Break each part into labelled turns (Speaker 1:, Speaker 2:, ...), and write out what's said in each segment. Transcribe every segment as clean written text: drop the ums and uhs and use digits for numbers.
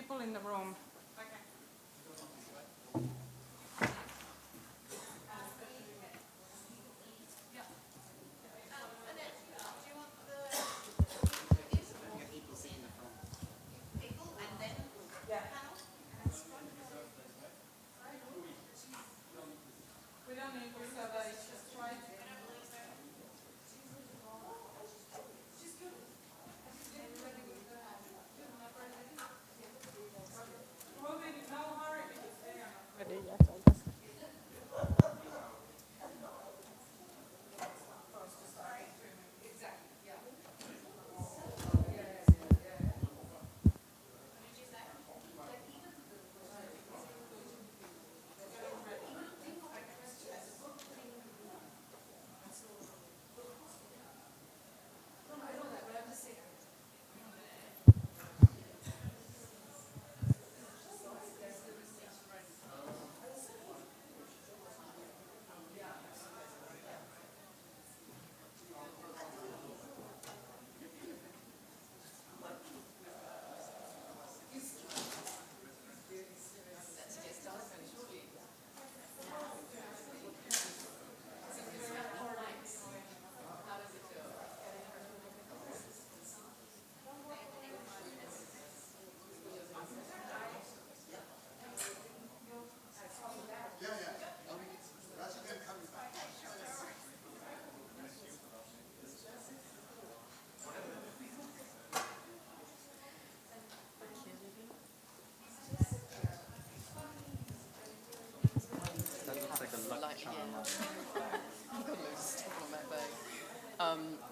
Speaker 1: people in the room.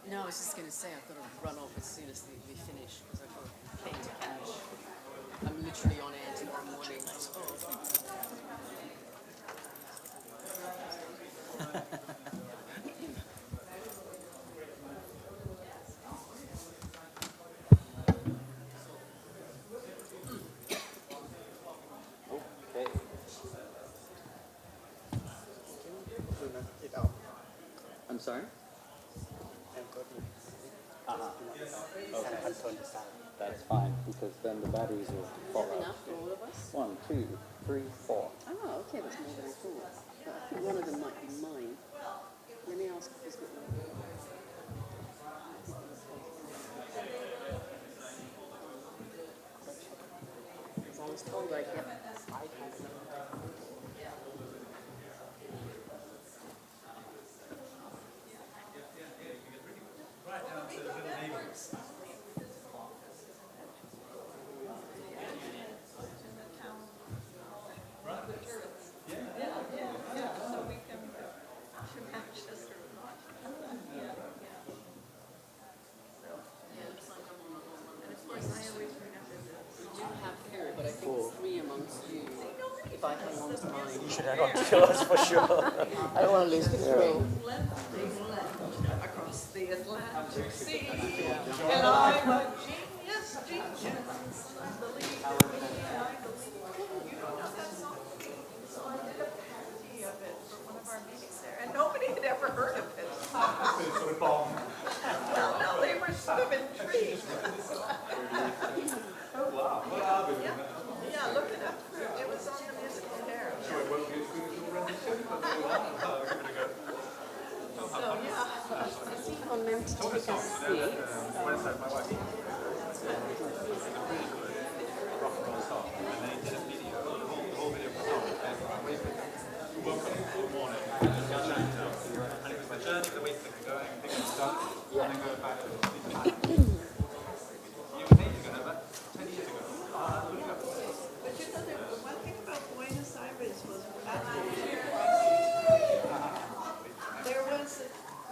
Speaker 2: No, I was just going to say I've got to run off as soon as we finish because I've got a plane to catch. I'm literally on air tomorrow morning.
Speaker 3: I'm sorry? That's fine, because then the batteries will fall out.
Speaker 2: Enough for all of us?
Speaker 3: 1, 2, 3, 4.
Speaker 2: Oh, okay, that's more than I thought. But I think one of them might be mine. Let me ask if he's got one. Because I was told I kept
Speaker 4: You should hang on to yours for sure.
Speaker 2: I don't want to lose control.
Speaker 1: Across the Atlantic Sea, and I'm a genius. Believe me, I believe you don't know that song. So I did a parody of it for one of our meetings there, and nobody had ever heard of it. No, they were sort of intrigued.
Speaker 4: Oh wow, what album?
Speaker 1: Yeah, look it up. It was on the musical there.
Speaker 4: So it won't be as good as your rendition, but oh, wow, give it a go.
Speaker 1: So yeah.
Speaker 2: On them to take a seat.
Speaker 4: Wednesday, my wife. It's a really good rock and roll song, and they did a video, the whole video was on, and we woke up in the morning, and it was the journey of the week that we're going, picking stuff, and then going back to the you would think you're going to 10 years ago. Looking up.
Speaker 1: But you know, the one thing about Buenos Aires was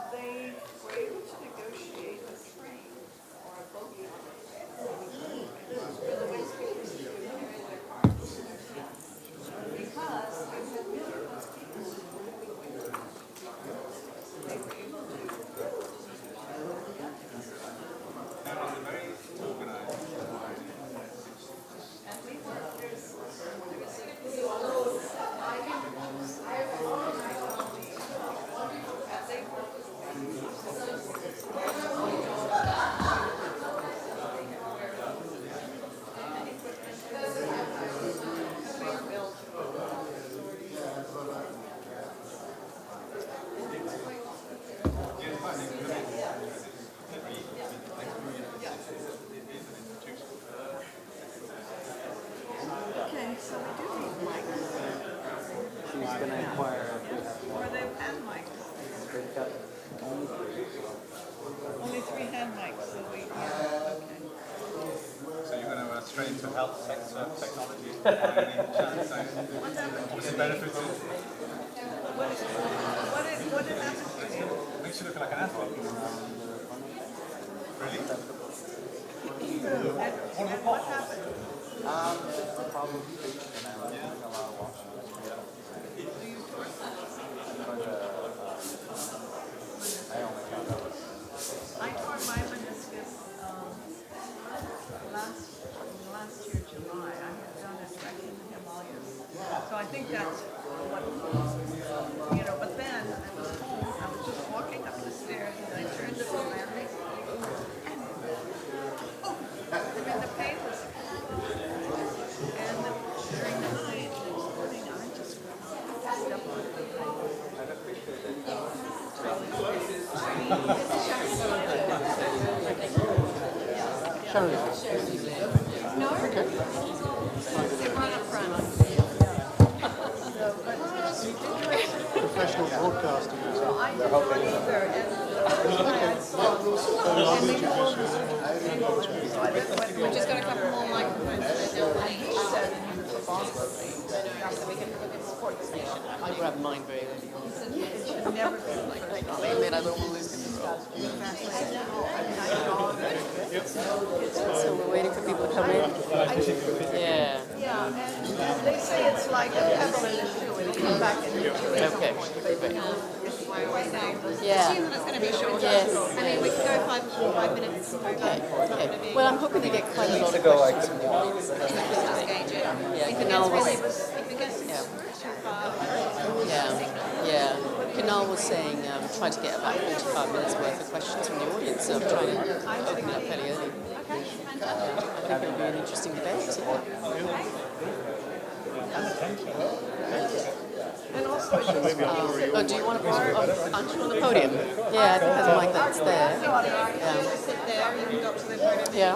Speaker 1: they were able to negotiate a train or a bogie for the way speakers to carry their cars.
Speaker 3: going to inquire if we have
Speaker 1: Or they hand mics?
Speaker 3: they've got only three.
Speaker 1: Only 3 hand mics, so we, okay.
Speaker 4: So you're going to stray into health sector technology? By any chance?
Speaker 1: What happened to
Speaker 4: What's
Speaker 1: you?
Speaker 4: the benefits of
Speaker 1: What did happen to you?
Speaker 4: makes you look like an athlete? Really?
Speaker 1: And what happened?
Speaker 3: Just the problem speech, and I was doing a lot of walking. I only found out
Speaker 1: I tore my meniscus last year, July. I had done a trek in the Himalayas. So I think that's what, but then I was home, I was just walking up the stairs and I turned to the landing and the pain was, and during the night, next morning, I just stepped on the
Speaker 2: No? Okay. Sit right up front.
Speaker 5: Professional broadcasting.
Speaker 1: I didn't know either, and I saw
Speaker 2: We've just got a couple more microphones and then they'll
Speaker 1: he said he was a boss of me.
Speaker 2: so we can support the station. I grabbed mine very early on.
Speaker 1: It should never be like
Speaker 2: I can't admit I don't want to lose control. So we're waiting for people to come in. Yeah.
Speaker 1: Yeah, and they say it's like a pebble in a shoe, it'll come back in the shoe.
Speaker 2: Okay.
Speaker 1: It's why we're saying this.
Speaker 2: Yeah.
Speaker 6: Assuming it's going to be short.
Speaker 2: Yes.
Speaker 6: I mean, we can go 5 minutes over.
Speaker 2: Okay. Well, I'm hoping to get quite a lot of
Speaker 3: go like
Speaker 2: questions from the audience.
Speaker 6: Just gauge it.
Speaker 2: Yeah, Kunal was.
Speaker 6: If it gets
Speaker 2: Yeah.
Speaker 6: too far,
Speaker 2: Yeah. Kunal was saying try to get about 45 minutes worth of questions from the audience. So I'm trying to open up fairly early.
Speaker 6: okay, fantastic.
Speaker 2: I think it'll be an interesting debate. Yeah.
Speaker 1: And also, it's just
Speaker 2: Oh, do you want to borrow? Aren't you on the podium? Yeah, I think there's a mic that's there.
Speaker 6: You sit there, you can go up to the podium.
Speaker 2: Yeah.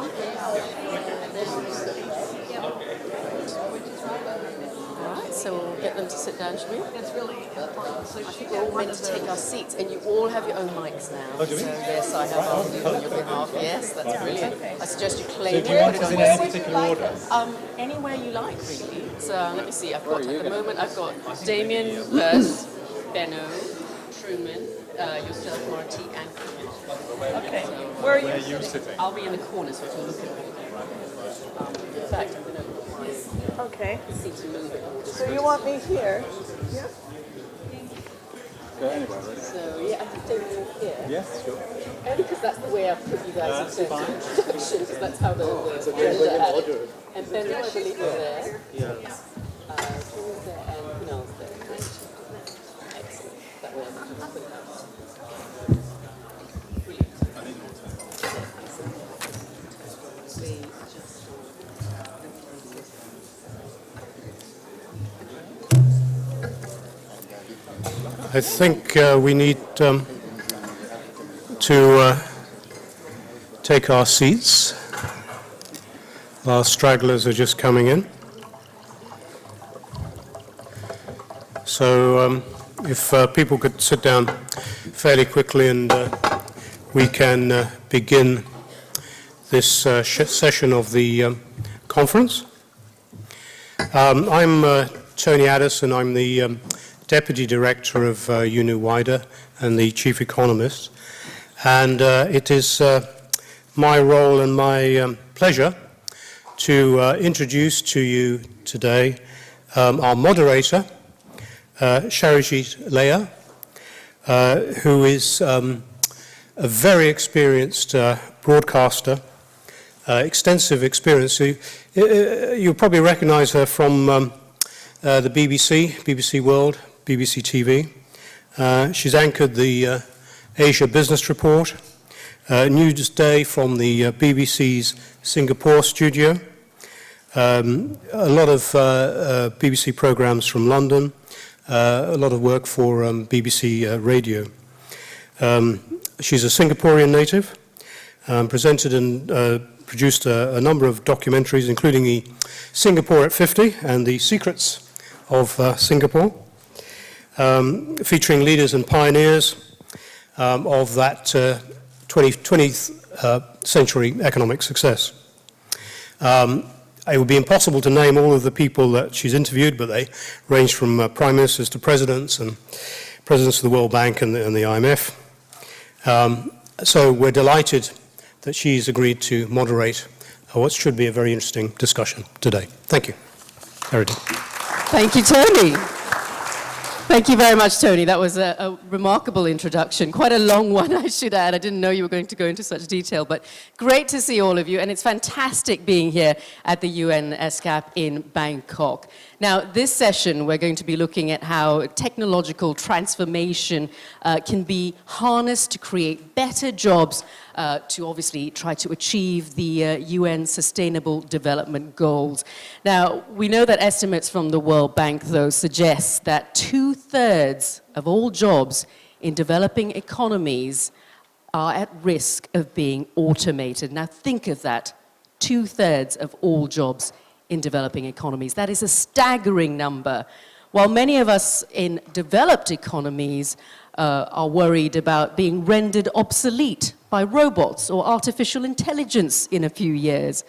Speaker 2: All right, so we'll get them to sit down, should we?
Speaker 1: it's really important, so
Speaker 2: I
Speaker 1: she
Speaker 2: think
Speaker 1: get
Speaker 2: we're all
Speaker 1: one
Speaker 2: meant
Speaker 1: of
Speaker 2: to
Speaker 1: the,
Speaker 2: take our seats, and you all have your own mics now. So yes, I have on your behalf. Yes, that's brilliant. I suggest you claim it, put it on your
Speaker 4: particular order?
Speaker 2: anywhere you like, really. So let me see. I've got at the moment. I've got Damian first, Benno, Truman, yourself, Marty, and Kunal.
Speaker 1: okay, where are you?
Speaker 4: Sitting.
Speaker 2: I'll be in the corner, so if you look at me. In fact, I'm going to
Speaker 1: Okay,
Speaker 2: seat to move it.
Speaker 1: so you want me here? Yeah.
Speaker 3: Go anywhere, really.
Speaker 2: So yeah, I think Damian here.
Speaker 3: Yes, sure.
Speaker 2: Only because that's the way I've put you guys in terms of introduction, because that's how the agenda had it. And then I believe is there.
Speaker 3: Yeah.
Speaker 2: Truman's there and Kunal's there. Excellent. That way I can just put it out. Brilliant. See, just
Speaker 5: I think we need to take our seats. Our stragglers are just coming in. So if people could sit down fairly quickly and we can begin this session of the conference. I'm Tony Addis, and I'm the Deputy Director of UNU Wider and the Chief Economist. And it is my role and my pleasure to introduce to you today our moderator, Sharanjit Leyl, who is a very experienced broadcaster, extensive experience. You'll probably recognize her from the BBC World, BBC TV. She's anchored the Asia Business Report, Newsday from the BBC's Singapore studio, a lot of BBC programs from London, a lot of work for BBC Radio. She's a Singaporean native, presented and produced a number of documentaries, including the Singapore at 50 and the Secrets of Singapore. featuring leaders and pioneers of that 20th century economic success. It would be impossible to name all of the people that she's interviewed, but they range from prime ministers to presidents and presidents of the World Bank and the IMF. So we're delighted that she's agreed to moderate what should be a very interesting discussion today. Thank you. Meredith.
Speaker 2: Thank you, Tony. Thank you very much, Tony. That was a remarkable introduction. Quite a long one, I should add. I didn't know you were going to go into such detail, but great to see all of you, and it's fantastic being here at the UN ESCAP in Bangkok. Now, this session, we're going to be looking at how technological transformation can be harnessed to create better jobs to obviously try to achieve the UN Sustainable Development Goals. Now, we know that estimates from the World Bank, though, suggest that 2/3 of all jobs in developing economies are at risk of being automated. Now, think of that, 2/3 of all jobs in developing economies. That is a staggering number. While many of us in developed economies are worried about being rendered obsolete by robots or artificial intelligence in a few years,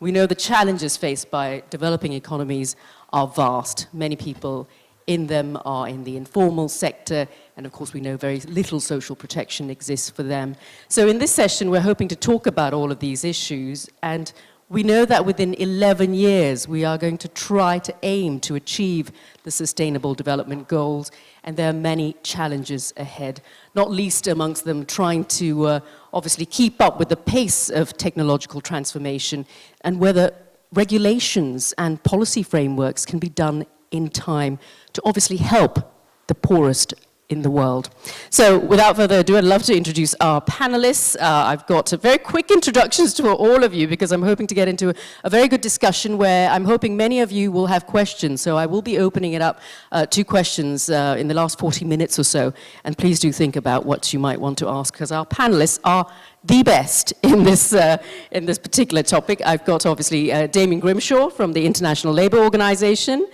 Speaker 2: we know the challenges faced by developing economies are vast. Many people in them are in the informal sector, and of course we know very little social protection exists for them. So in this session we're hoping to talk about all of these issues, and we know that within 11 years we are going to try to aim to achieve the Sustainable Development Goals, and there are many challenges ahead, not least amongst them trying to obviously keep up with the pace of technological transformation, and whether regulations and policy frameworks can be done in time to obviously help the poorest in the world. So without further ado, I'd love to introduce our panelists. I've got very quick introductions to all of you because I'm hoping to get into a very good discussion where I'm hoping many of you will have questions. So I will be opening it up to questions in the last 40 minutes or so. And please do think about what you might want to ask, because our panelists are the best in this particular topic. I've got obviously Damian Grimshaw from the International Labour Organization,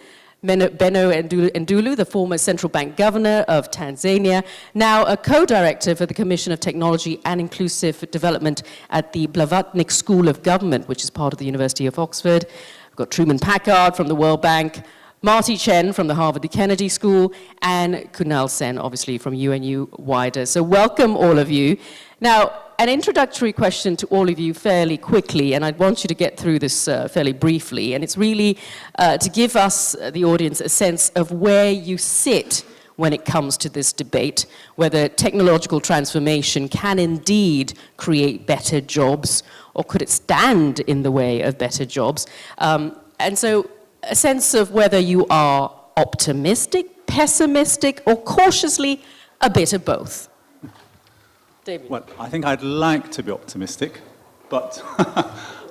Speaker 2: Benno Ndulu, the former central bank governor of Tanzania, now a co-director for the Commission of Technology and Inclusive Development at the Blavatnik School of Government, which is part of the University of Oxford. I've got Truman Packard from the World Bank, Marty Chen from the Harvard Kennedy School, and Kunal Sen, obviously, from UNU Wider. So welcome, all of you. Now, an introductory question to all of you fairly quickly, and I'd want you to get through this fairly briefly, and it's really to give us, the audience, a sense of where you sit when it comes to this debate, whether technological transformation can indeed create better jobs, or could it stand in the way of better jobs? And so a sense of whether you are optimistic, pessimistic, or cautiously a bit of both. David.
Speaker 4: Well, I think I'd like to be optimistic, but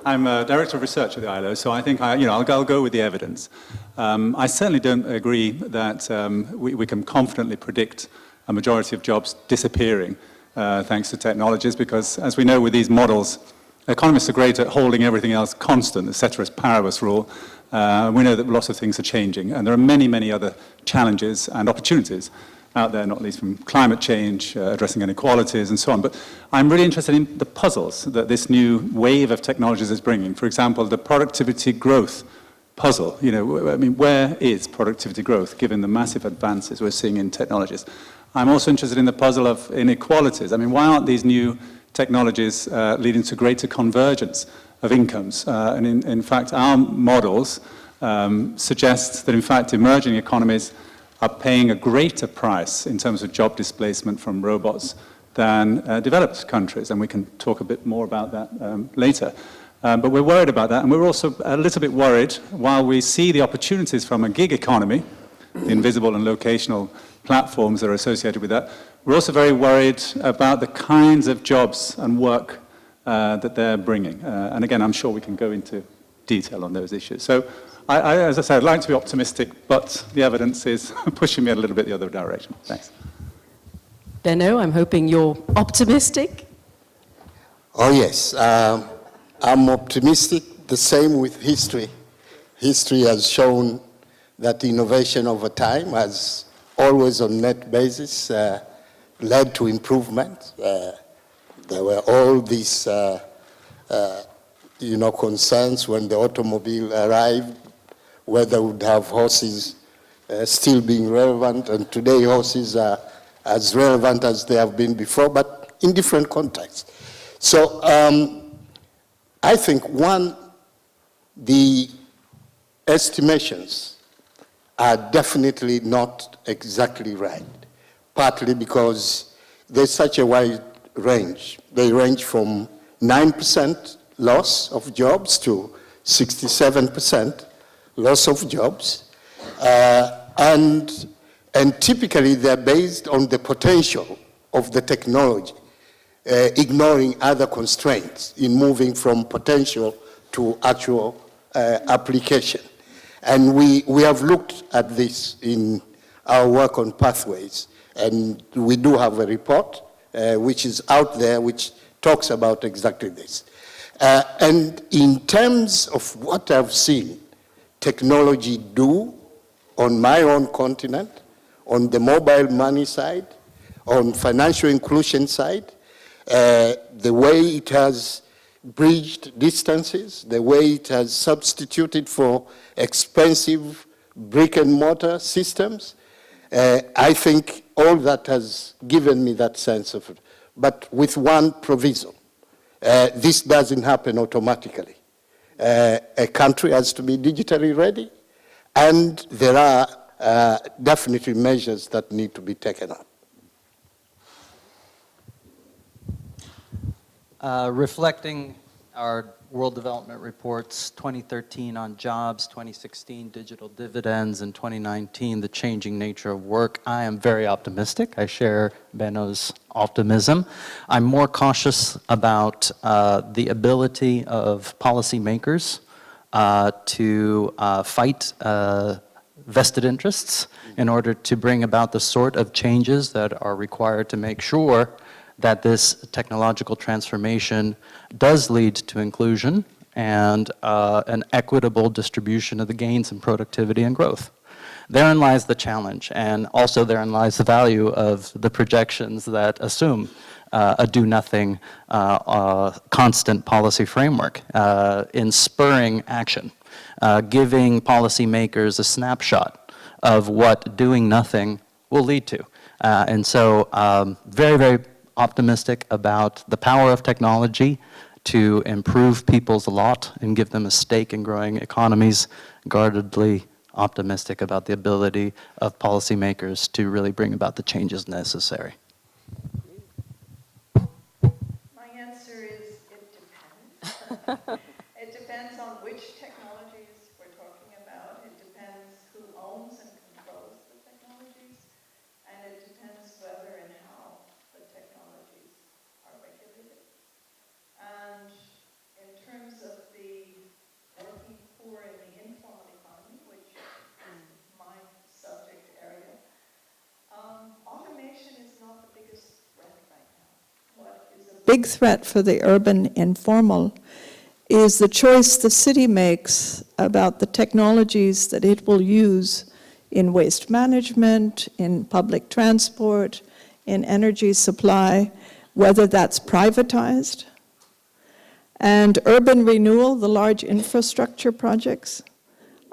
Speaker 4: I'm a director of research at the ILO, so I think I'll go with the evidence. I certainly don't agree that we can confidently predict a majority of jobs disappearing thanks to technologies, because as we know with these models, economists are great at holding everything else constant, the ceteris paribus rule. We know that lots of things are changing, and there are many, many other challenges and opportunities out there, not least from climate change, addressing inequalities, and so on. But I'm really interested in the puzzles that this new wave of technologies is bringing. For example, the productivity growth puzzle. I mean, where is productivity growth, given the massive advances we're seeing in technologies? I'm also interested in the puzzle of inequalities. I mean, why aren't these new technologies leading to greater convergence of incomes? And in fact, our models suggest that, in fact, emerging economies are paying a greater price in terms of job displacement from robots than developed countries, and we can talk a bit more about that later. But we're worried about that, and we're also a little bit worried, while we see the opportunities from a gig economy, the invisible and locational platforms that are associated with that, we're also very worried about the kinds of jobs and work that they're bringing. And again, I'm sure we can go into detail on those issues. So as I said, I'd like to be optimistic, but the evidence is pushing me a little bit the other direction. Thanks.
Speaker 2: Benno, I'm hoping you're optimistic.
Speaker 7: Oh, yes. I'm optimistic, the same with history. History has shown that innovation over time has always on net basis, led to improvement. There were all these concerns when the automobile arrived, whether we would have horses still being relevant, and today horses are as relevant as they have been before, but in different contexts. So I think, one, the estimations are definitely not exactly right, partly because there's such a wide range. They range from 9% loss of jobs to 67% loss of jobs. And typically they're based on the potential of the technology, ignoring other constraints in moving from potential to actual application. And we have looked at this in our work on pathways, and we do have a report which is out there which talks about exactly this. And in terms of what I've seen technology do on my own continent, on the mobile money side, on financial inclusion side, the way it has bridged distances, the way it has substituted for expensive brick and mortar systems, I think all that has given me that sense of it. But with one proviso, this doesn't happen automatically. A country has to be digitally ready, and there are definitely measures that need to be taken up.
Speaker 3: Reflecting our World Development Reports 2013 on jobs, 2016 digital dividends, and 2019 the changing nature of work, I am very optimistic. I share Benno's optimism. I'm more cautious about the ability of policymakers to fight vested interests in order to bring about the sort of changes that are required to make sure that this technological transformation does lead to inclusion and an equitable distribution of the gains in productivity and growth. Therein lies the challenge, and also therein lies the value of the projections that assume a do-nothing, constant policy framework in spurring action, giving policymakers a snapshot of what doing nothing will lead to. And so very, very optimistic about the power of technology to improve people's lot and give them a stake in growing economies, guardedly optimistic about the ability of policymakers to really bring about the changes necessary.
Speaker 1: My answer is it depends. It depends on which technologies we're talking about. It depends who owns and controls the technologies. And it depends whether and how the technologies are regulated. And in terms of the working poor in the informal economy, which is my subject area, automation is not the biggest threat right now. What is a big threat for the urban informal is the choice the city makes about the technologies that it will use in waste management, in public transport, in energy supply, whether that's privatized. And urban renewal, the large infrastructure projects,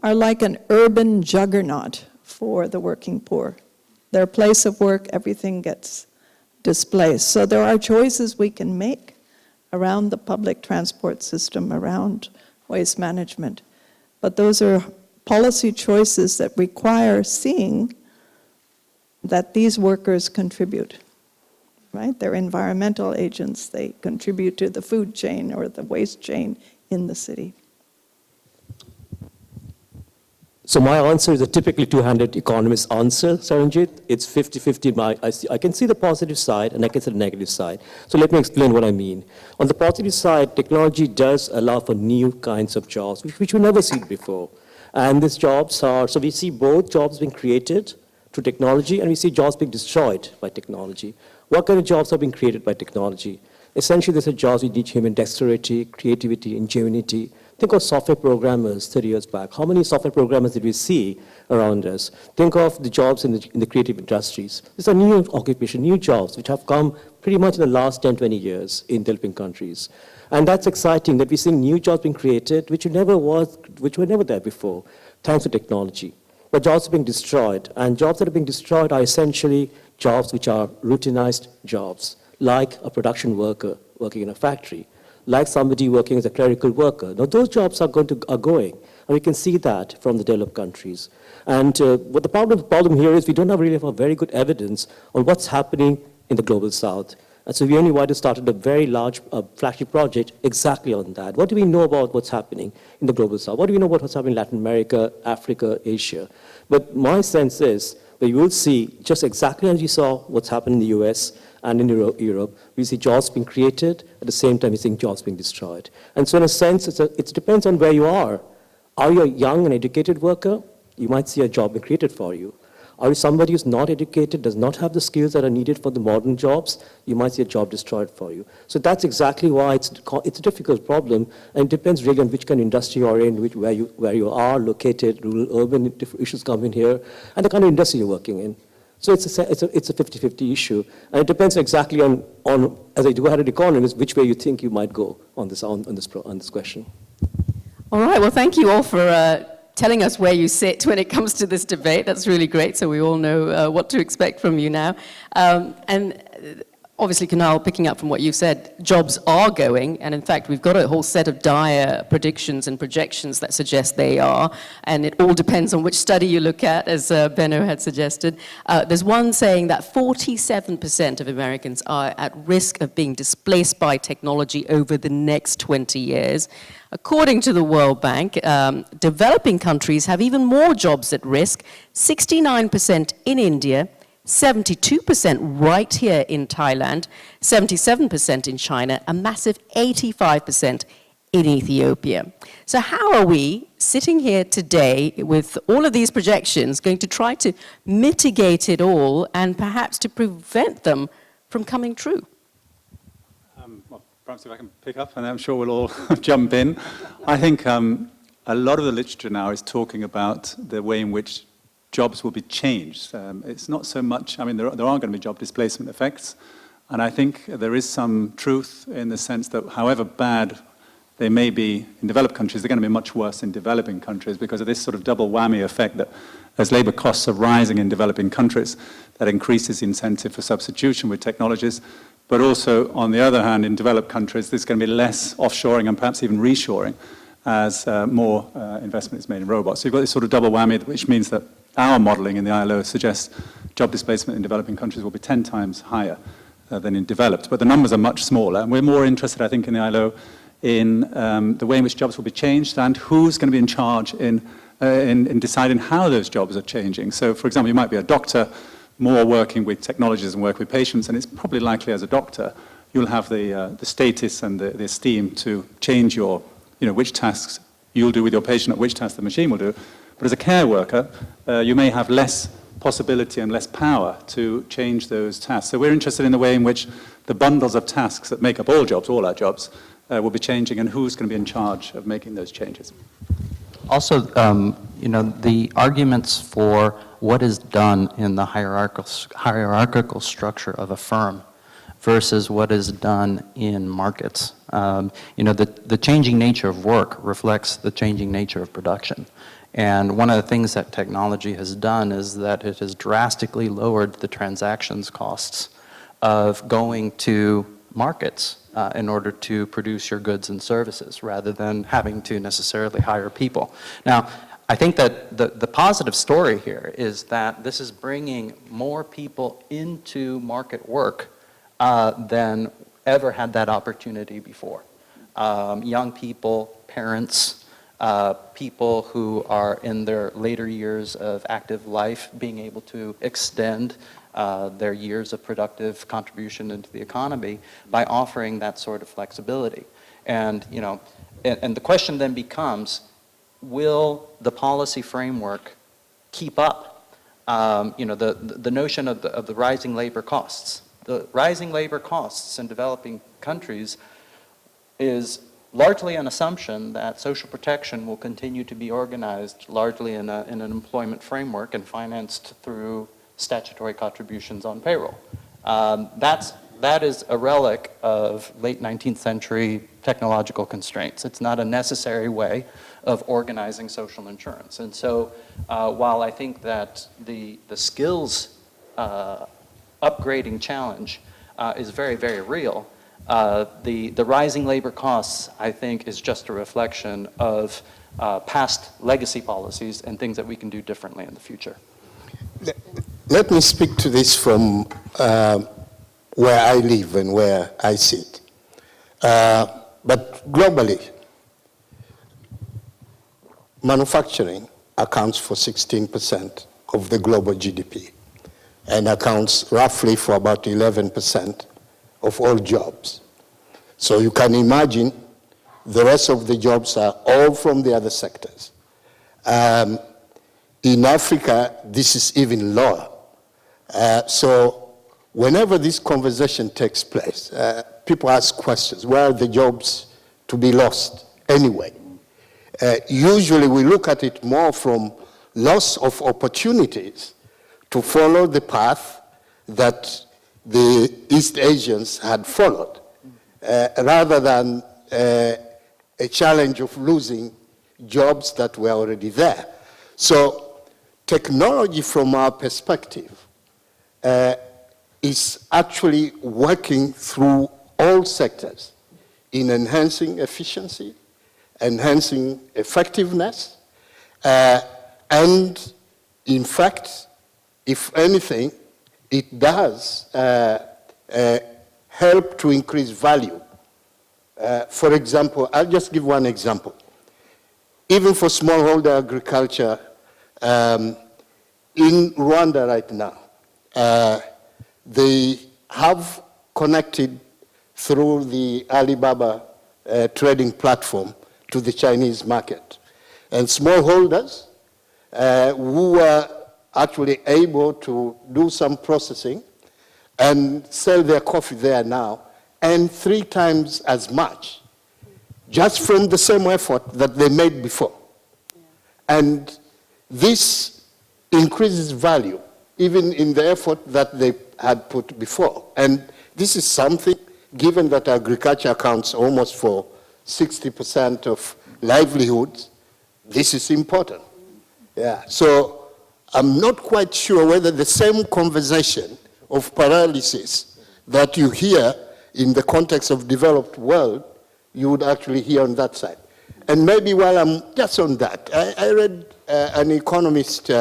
Speaker 1: are like an urban juggernaut for the working poor. Their place of work, everything gets displaced. So there are choices we can make around the public transport system, around waste management. But those are policy choices that require seeing that these workers contribute, right? They're environmental agents. They contribute to the food chain or the waste chain in the city.
Speaker 8: So my answer is a typically two-handed economist answer, Sharanjit. It's 50-50. I can see the positive side and I can see the negative side. So let me explain what I mean. On the positive side, technology does allow for new kinds of jobs, which we've never seen before. And these jobs are, so we see both jobs being created through technology and we see jobs being destroyed by technology. What kind of jobs are being created by technology? Essentially, these are jobs which need human dexterity, creativity, ingenuity. Think of software programmers 30 years back. How many software programmers did we see around us? Think of the jobs in the creative industries. These are new occupations, new jobs, which have come pretty much in the last 10, 20 years in developing countries. And that's exciting that we're seeing new jobs being created, which were never there before, thanks to technology. But jobs are being destroyed, and jobs that are being destroyed are essentially jobs which are routinized jobs, like a production worker working in a factory, like somebody working as a clerical worker. Now, those jobs are going, and we can see that from the developed countries. And what the problem here is we don't really have a very good evidence on what's happening in the global south. And so we only wanted to start a very large, flashy project exactly on that. What do we know about what's happening in the global south? What do we know about what's happening in Latin America, Africa, Asia? But my sense is that you will see, just exactly as you saw what's happened in the US and in Europe, we see jobs being created, at the same time we're seeing jobs being destroyed. And so in a sense, it depends on where you are. Are you a young and educated worker? You might see a job being created for you. Are you somebody who's not educated, does not have the skills that are needed for the modern jobs? You might see a job destroyed for you. So that's exactly why it's a difficult problem, and it depends really on which kind of industry you're in, where you are located, rural, urban, different issues come in here, and the kind of industry you're working in. So it's a 50-50 issue, and it depends exactly on as I do had an economist, which way you think you might go on this question.
Speaker 2: All right, well, thank you all for telling us where you sit when it comes to this debate. That's really great, so we all know what to expect from you now. And obviously, Kunal, picking up from what you've said, jobs are going, and in fact, we've got a whole set of dire predictions and projections that suggest they are, and it all depends on which study you look at, as Benno had suggested. There's one saying that 47% of Americans are at risk of being displaced by technology over the next 20 years. According to the World Bank, developing countries have even more jobs at risk, 69% in India, 72% right here in Thailand, 77% in China, a massive 85% in Ethiopia. So how are we, sitting here today with all of these projections, going to try to mitigate it all and perhaps to prevent them from coming true?
Speaker 4: Well, perhaps if I can pick up, and I'm sure we'll all jump in. I think a lot of the literature now is talking about the way in which jobs will be changed. It's not so much, I mean, there are going to be job displacement effects, and I think there is some truth in the sense that however bad they may be in developed countries, they're going to be much worse in developing countries because of this sort of double whammy effect that as labor costs are rising in developing countries, that increases the incentive for substitution with technologies. But also, on the other hand, in developed countries, there's going to be less offshoring and perhaps even reshoring as more investment is made in robots. So you've got this sort of double whammy, which means that our modeling in the ILO suggests job displacement in developing countries will be 10 times higher than in developed. But the numbers are much smaller. And we're more interested, I think, in the ILO in the way in which jobs will be changed and who's going to be in charge in deciding how those jobs are changing. So, for example, you might be a doctor, more working with technologies and work with patients, and it's probably likely as a doctor you'll have the status and the esteem to change your, which tasks you'll do with your patient, or which tasks the machine will do. But as a care worker, you may have less possibility and less power to change those tasks. So we're interested in the way in which the bundles of tasks that make up all jobs, all our jobs, will be changing, and who's going to be in charge of making those changes.
Speaker 3: Also, the arguments for what is done in the hierarchical structure of a firm versus what is done in markets. The changing nature of work reflects the changing nature of production. And one of the things that technology has done is that it has drastically lowered the transactions costs of going to markets in order to produce your goods and services rather than having to necessarily hire people. Now, I think that the positive story here is that this is bringing more people into market work than ever had that opportunity before. Young people, parents, people who are in their later years of active life being able to extend their years of productive contribution into the economy by offering that sort of flexibility. And, and the question then becomes, will the policy framework keep up, the notion of the rising labor costs? The rising labor costs in developing countries is largely an assumption that social protection will continue to be organized largely in an employment framework and financed through statutory contributions on payroll. That is a relic of late 19th century technological constraints. It's not a necessary way of organizing social insurance. And so while I think that the skills upgrading challenge is very, very real, the rising labor costs, I think, is just a reflection of past legacy policies and things that we can do differently in the future.
Speaker 7: Let me speak to this from where I live and where I sit. But globally, manufacturing accounts for 16% of the global GDP and accounts roughly for about 11% of all jobs. So you can imagine the rest of the jobs are all from the other sectors. In Africa, this is even lower. So whenever this conversation takes place, people ask questions. Where are the jobs to be lost anyway? Usually we look at it more from loss of opportunities to follow the path that the East Asians had followed, rather than a challenge of losing jobs that were already there. So technology from our perspective is actually working through all sectors in enhancing efficiency, enhancing effectiveness, and in fact, if anything, it does help to increase value. For example, I'll just give one example. Even for smallholder agriculture, in Rwanda right now, they have connected through the Alibaba trading platform to the Chinese market. And smallholders who were actually able to do some processing and sell their coffee there now, and 3 times as much, just from the same effort that they made before. And this increases value, even in the effort that they had put before. And this is something, given that agriculture accounts almost for 60% of livelihoods, this is important. Yeah. So I'm not quite sure whether the same conversation of paralysis that you hear in the context of developed world, you would actually hear on that side. And maybe while I'm just on that, I read an economist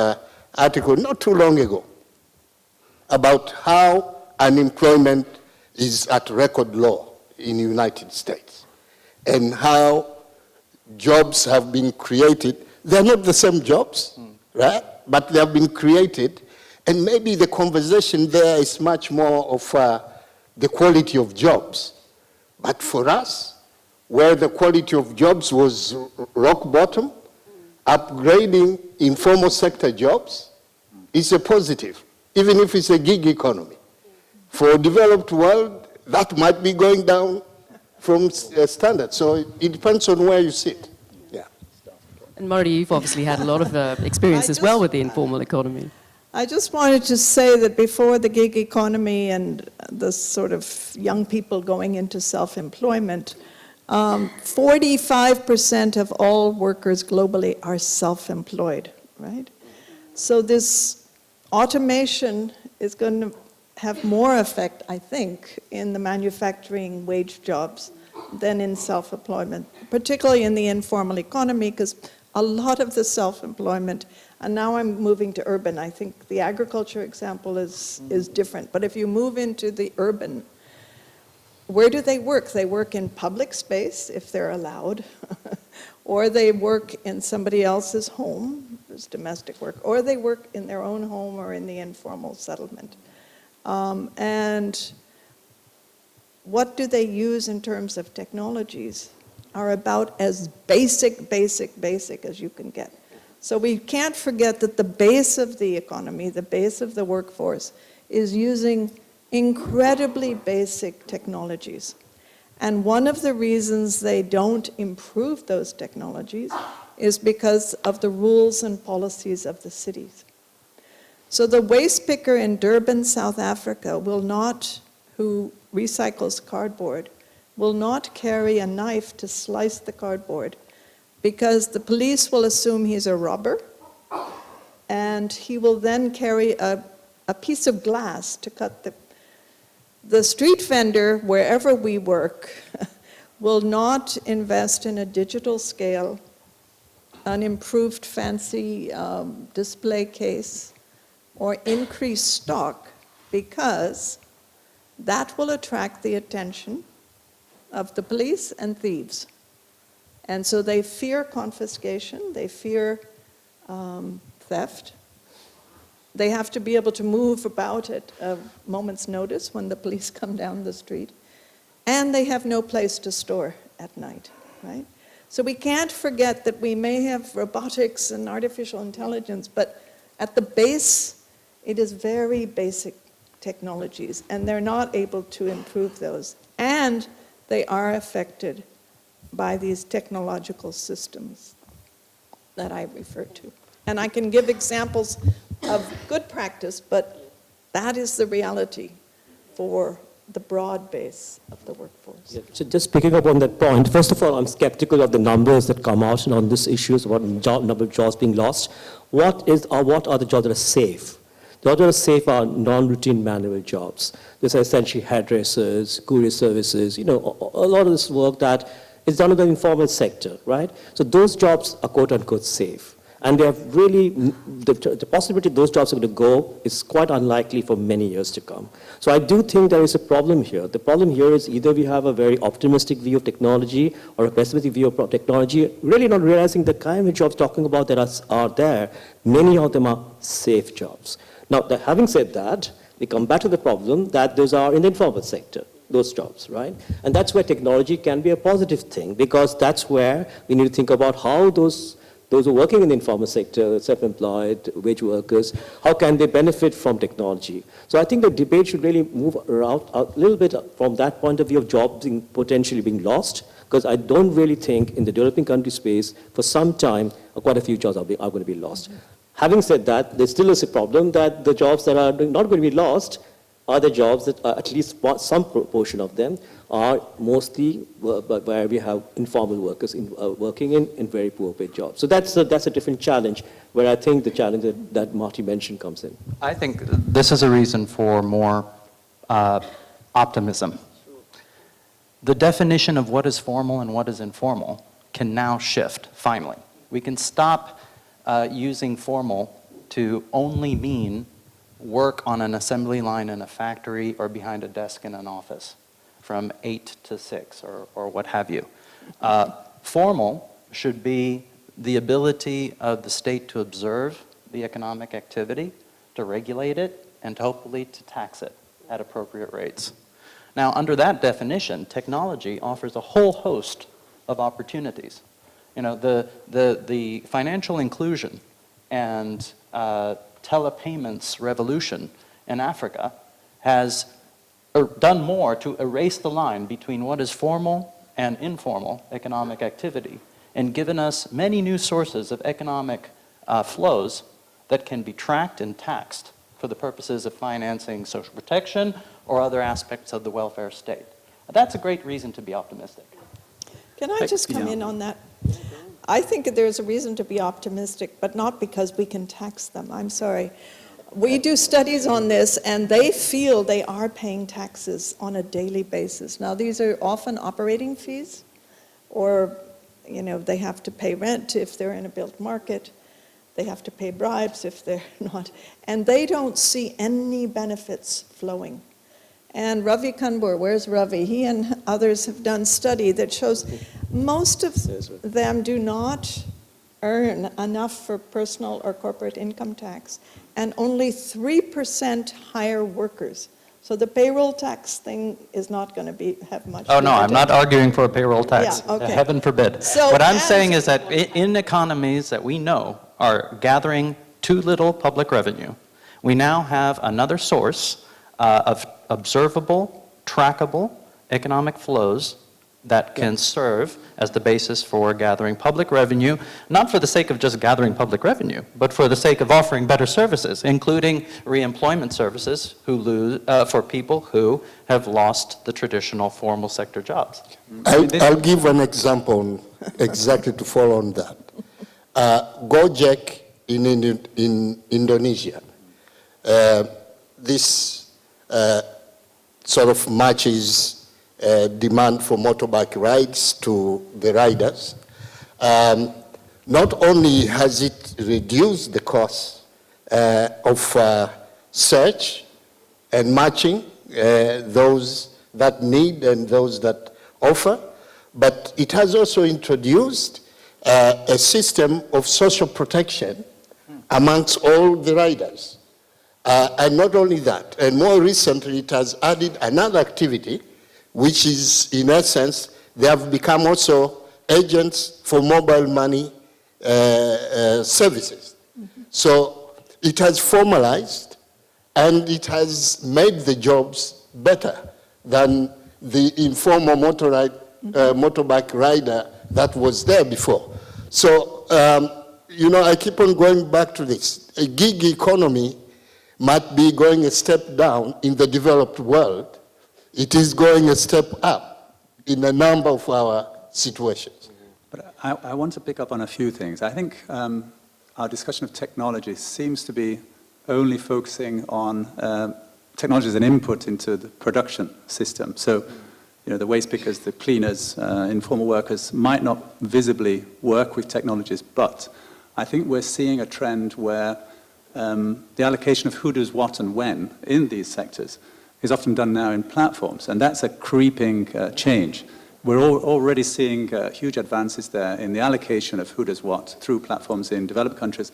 Speaker 7: article not too long ago about how unemployment is at record low in the United States and how jobs have been created. They're not the same jobs, right? But they have been created, and maybe the conversation there is much more of the quality of jobs. But for us, where the quality of jobs was rock bottom, upgrading informal sector jobs is a positive, even if it's a gig economy. For a developed world, that might be going down from standard. So it depends on where you sit. Yeah.
Speaker 2: And Marty, you've obviously had a lot of experience as well with the informal economy.
Speaker 1: I just wanted to say that before the gig economy and the sort of young people going into self-employment, 45% of all workers globally are self-employed, right? So this automation is going to have more effect, I think, in the manufacturing wage jobs than in self-employment, particularly in the informal economy, because a lot of the self-employment, and now I'm moving to urban. I think the agriculture example is different, but if you move into the urban, where do they work? They work in public space, if they're allowed, or they work in somebody else's home, there's domestic work, or they work in their own home or in the informal settlement. And what do they use in terms of technologies are about as basic as you can get. So we can't forget that the base of the economy, the base of the workforce, is using incredibly basic technologies. And one of the reasons they don't improve those technologies is because of the rules and policies of the cities. So the waste picker in Durban, South Africa, who recycles cardboard, will not carry a knife to slice the cardboard because the police will assume he's a robber, and he will then carry a piece of glass to cut the street vendor, wherever we work, will not invest in a digital scale, an improved fancy display case, or increase stock, because that will attract the attention of the police and thieves. And so they fear confiscation, they fear theft. They have to be able to move about at a moment's notice when the police come down the street. And they have no place to store at night, right? So we can't forget that we may have robotics and artificial intelligence, but at the base, it is very basic technologies, and they're not able to improve those. And they are affected by these technological systems that I referred to. And I can give examples of good practice, but that is the reality for the broad base of the workforce.
Speaker 8: Yeah, so just picking up on that point, first of all, I'm skeptical of the numbers that come out on this issue, about number of jobs being lost. What are the jobs that are safe? The jobs that are safe are non-routine manual jobs. These are essentially hairdressers, courier services, a lot of this work that is done in the informal sector, right? So those jobs are quote-unquote safe. And they have really, the possibility those jobs are going to go is quite unlikely for many years to come. So I do think there is a problem here. The problem here is either we have a very optimistic view of technology or a pessimistic view of technology, really not realizing the kind of jobs talking about that are there, many of them are safe jobs. Now, having said that, we come back to the problem that those are in the informal sector, those jobs, right? And that's where technology can be a positive thing, because that's where we need to think about how those who are working in the informal sector, self-employed, wage workers, how can they benefit from technology? So I think the debate should really move around a little bit from that point of view of jobs potentially being lost, because I don't really think in the developing country space, for some time, quite a few jobs are going to be lost. Having said that, there still is a problem that the jobs that are not going to be lost are the jobs that at least some proportion of them are mostly where we have informal workers working in very poor paid jobs. So that's a different challenge, where I think the challenge that Marty mentioned comes in.
Speaker 3: I think this is a reason for more optimism. The definition of what is formal and what is informal can now shift, finally. We can stop using formal to only mean work on an assembly line in a factory or behind a desk in an office from 8 to 6 or what have you. Formal should be the ability of the state to observe the economic activity, to regulate it, and hopefully to tax it at appropriate rates. Now, under that definition, technology offers a whole host of opportunities. The financial inclusion and telepayments revolution in Africa has done more to erase the line between what is formal and informal economic activity, and given us many new sources of economic flows that can be tracked and taxed for the purposes of financing social protection or other aspects of the welfare state. That's a great reason to be optimistic.
Speaker 1: Can I just come in on that? I think there's a reason to be optimistic, but not because we can tax them. I'm sorry. We do studies on this, and they feel they are paying taxes on a daily basis. Now, these are often operating fees, or they have to pay rent if they're in a built market. They have to pay bribes if they're not. And they don't see any benefits flowing. And Ravi Kanbur, where's Ravi? He and others have done study that shows most of them do not earn enough for personal or corporate income tax, and only 3% hire workers. So the payroll tax thing is not going to have much.
Speaker 3: Oh, no, I'm not arguing for a payroll tax.
Speaker 1: Yeah, okay.
Speaker 3: Heaven forbid.
Speaker 1: So
Speaker 3: what I'm saying is that in economies that we know are gathering too little public revenue, we now have another source of observable, trackable economic flows that can serve as the basis for gathering public revenue, not for the sake of just gathering public revenue, but for the sake of offering better services, including reemployment services for people who have lost the traditional formal sector jobs.
Speaker 7: I'll give an example exactly to follow on that. Gojek in Indonesia. This sort of matches demand for motorbike rides to the riders. Not only has it reduced the cost of search and matching those that need and those that offer, but it has also introduced a system of social protection amongst all the riders. And not only that, and more recently it has added another activity, which is, in essence, they have become also agents for mobile money services. So it has formalized and it has made the jobs better than the informal motorbike rider that was there before. So, I keep on going back to this. A gig economy might be going a step down in the developed world. It is going a step up in a number of our situations.
Speaker 4: But I want to pick up on a few things. I think our discussion of technology seems to be only focusing on technology as an input into the production system. So, the waste pickers, the cleaners, informal workers might not visibly work with technologies, but I think we're seeing a trend where the allocation of who does what and when in these sectors is often done now in platforms, and that's a creeping change. We're already seeing huge advances there in the allocation of who does what through platforms in developed countries,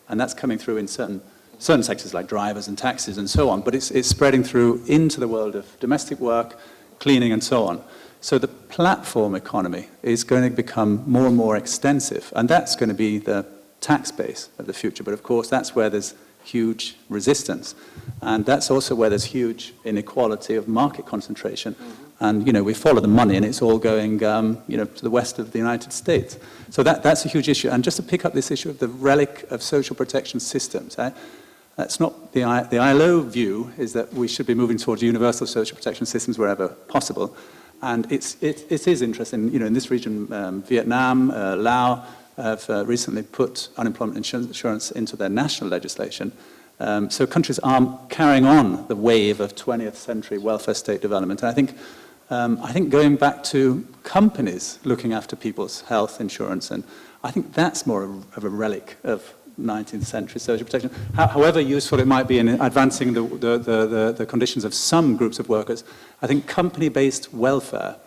Speaker 4: and that's coming through in certain sectors like drivers and taxis and so on, but it's spreading through into the world of domestic work, cleaning and so on. So the platform economy is going to become more and more extensive, and that's going to be the tax base of the future, but of course that's where there's huge resistance. And that's also where there's huge inequality of market concentration. And, we follow the money and it's all going, to the west of the United States. So that's a huge issue. And just to pick up this issue of the relic of social protection systems, that's not the ILO view is that we should be moving towards universal social protection systems wherever possible. And it is interesting, in this region, Vietnam, Laos, have recently put unemployment insurance into their national legislation. So countries are carrying on the wave of 20th century welfare state development. And I think going back to companies looking after people's health insurance, and I think that's more of a relic of 19th century social protection. However useful it might be in advancing the conditions of some groups of workers, I think company-based welfare,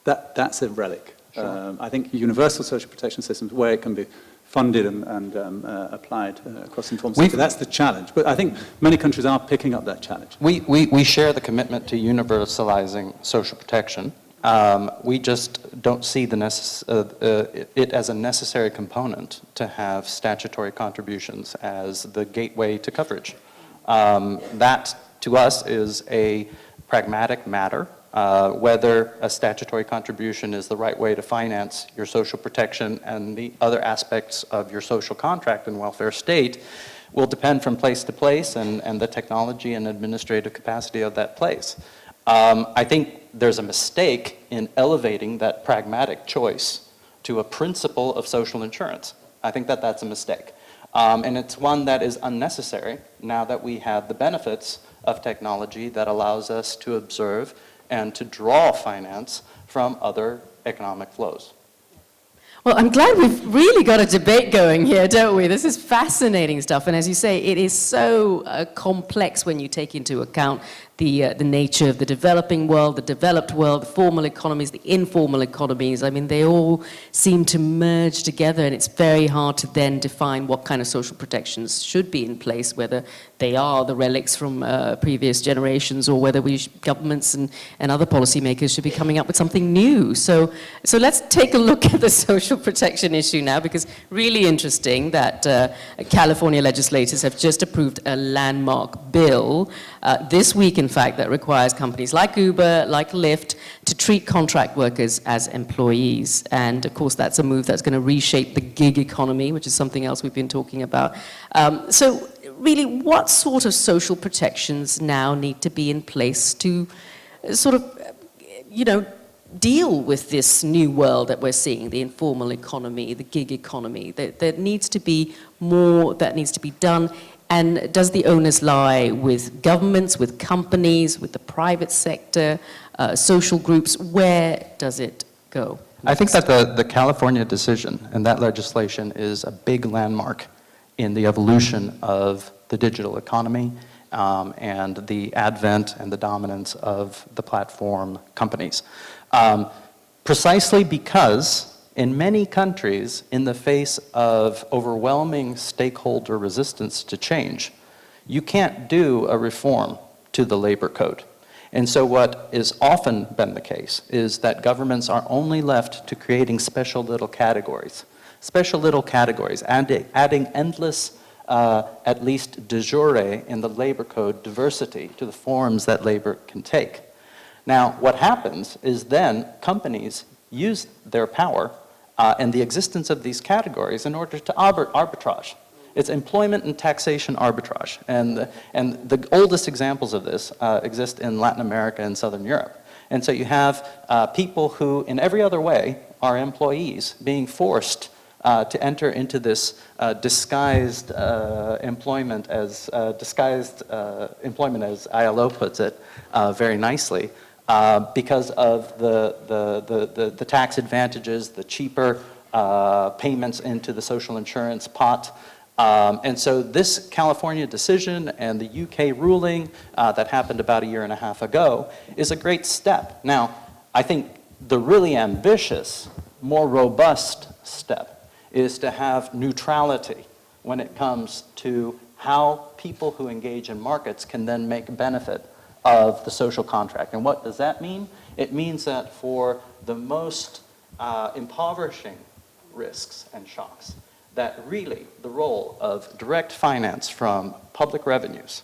Speaker 4: that's a relic. Sure. I think universal social protection systems, where it can be funded and applied across the informal sector, that's the challenge. But I think many countries are picking up that challenge.
Speaker 3: We share the commitment to universalizing social protection. We just don't see it as a necessary component to have statutory contributions as the gateway to coverage. That, to us, is a pragmatic matter. Whether a statutory contribution is the right way to finance your social protection and the other aspects of your social contract and welfare state will depend from place to place and the technology and administrative capacity of that place. I think there's a mistake in elevating that pragmatic choice to a principle of social insurance. I think that's a mistake. And it's one that is unnecessary now that we have the benefits of technology that allows us to observe and to draw finance from other economic flows.
Speaker 2: Well, I'm glad we've really got a debate going here, don't we? This is fascinating stuff. And as you say, it is so complex when you take into account the nature of the developing world, the developed world, the formal economies, the informal economies. I mean, they all seem to merge together, and it's very hard to then define what kind of social protections should be in place, whether they are the relics from previous generations or whether governments and other policymakers should be coming up with something new. So let's take a look at the social social protection issue now, because really interesting that California legislators have just approved a landmark bill this week, in fact, that requires companies like Uber, like Lyft, to treat contract workers as employees. And of course, that's a move that's going to reshape the gig economy, which is something else we've been talking about. So really, what sort of social protections now need to be in place to sort of, deal with this new world that we're seeing, the informal economy, the gig economy? There needs to be more that needs to be done. And does the onus lie with governments, with companies, with the private sector, social groups? Where does it go?
Speaker 3: I think that the California decision and that legislation is a big landmark in the evolution of the digital economy and the advent and the dominance of the platform companies. Precisely because in many countries, in the face of overwhelming stakeholder resistance to change, you can't do a reform to the labor code. And so what is often been the case is that governments are only left to creating special little categories, adding endless, at least de jure in the labor code, diversity to the forms that labor can take. Now, what happens is then companies use their power and the existence of these categories in order to arbitrage. It's employment and taxation arbitrage. And the oldest examples of this exist in Latin America and Southern Europe. And so you have people who, in every other way, are employees being forced to enter into this disguised employment, as ILO puts it very nicely, because of the tax advantages, the cheaper payments into the social insurance pot. And so this California decision and the UK ruling that happened about a year and a half ago is a great step. Now, I think the really ambitious, more robust step is to have neutrality when it comes to how people who engage in markets can then make benefit of the social contract. And what does that mean? It means that for the most impoverishing risks and shocks, that really the role of direct finance from public revenues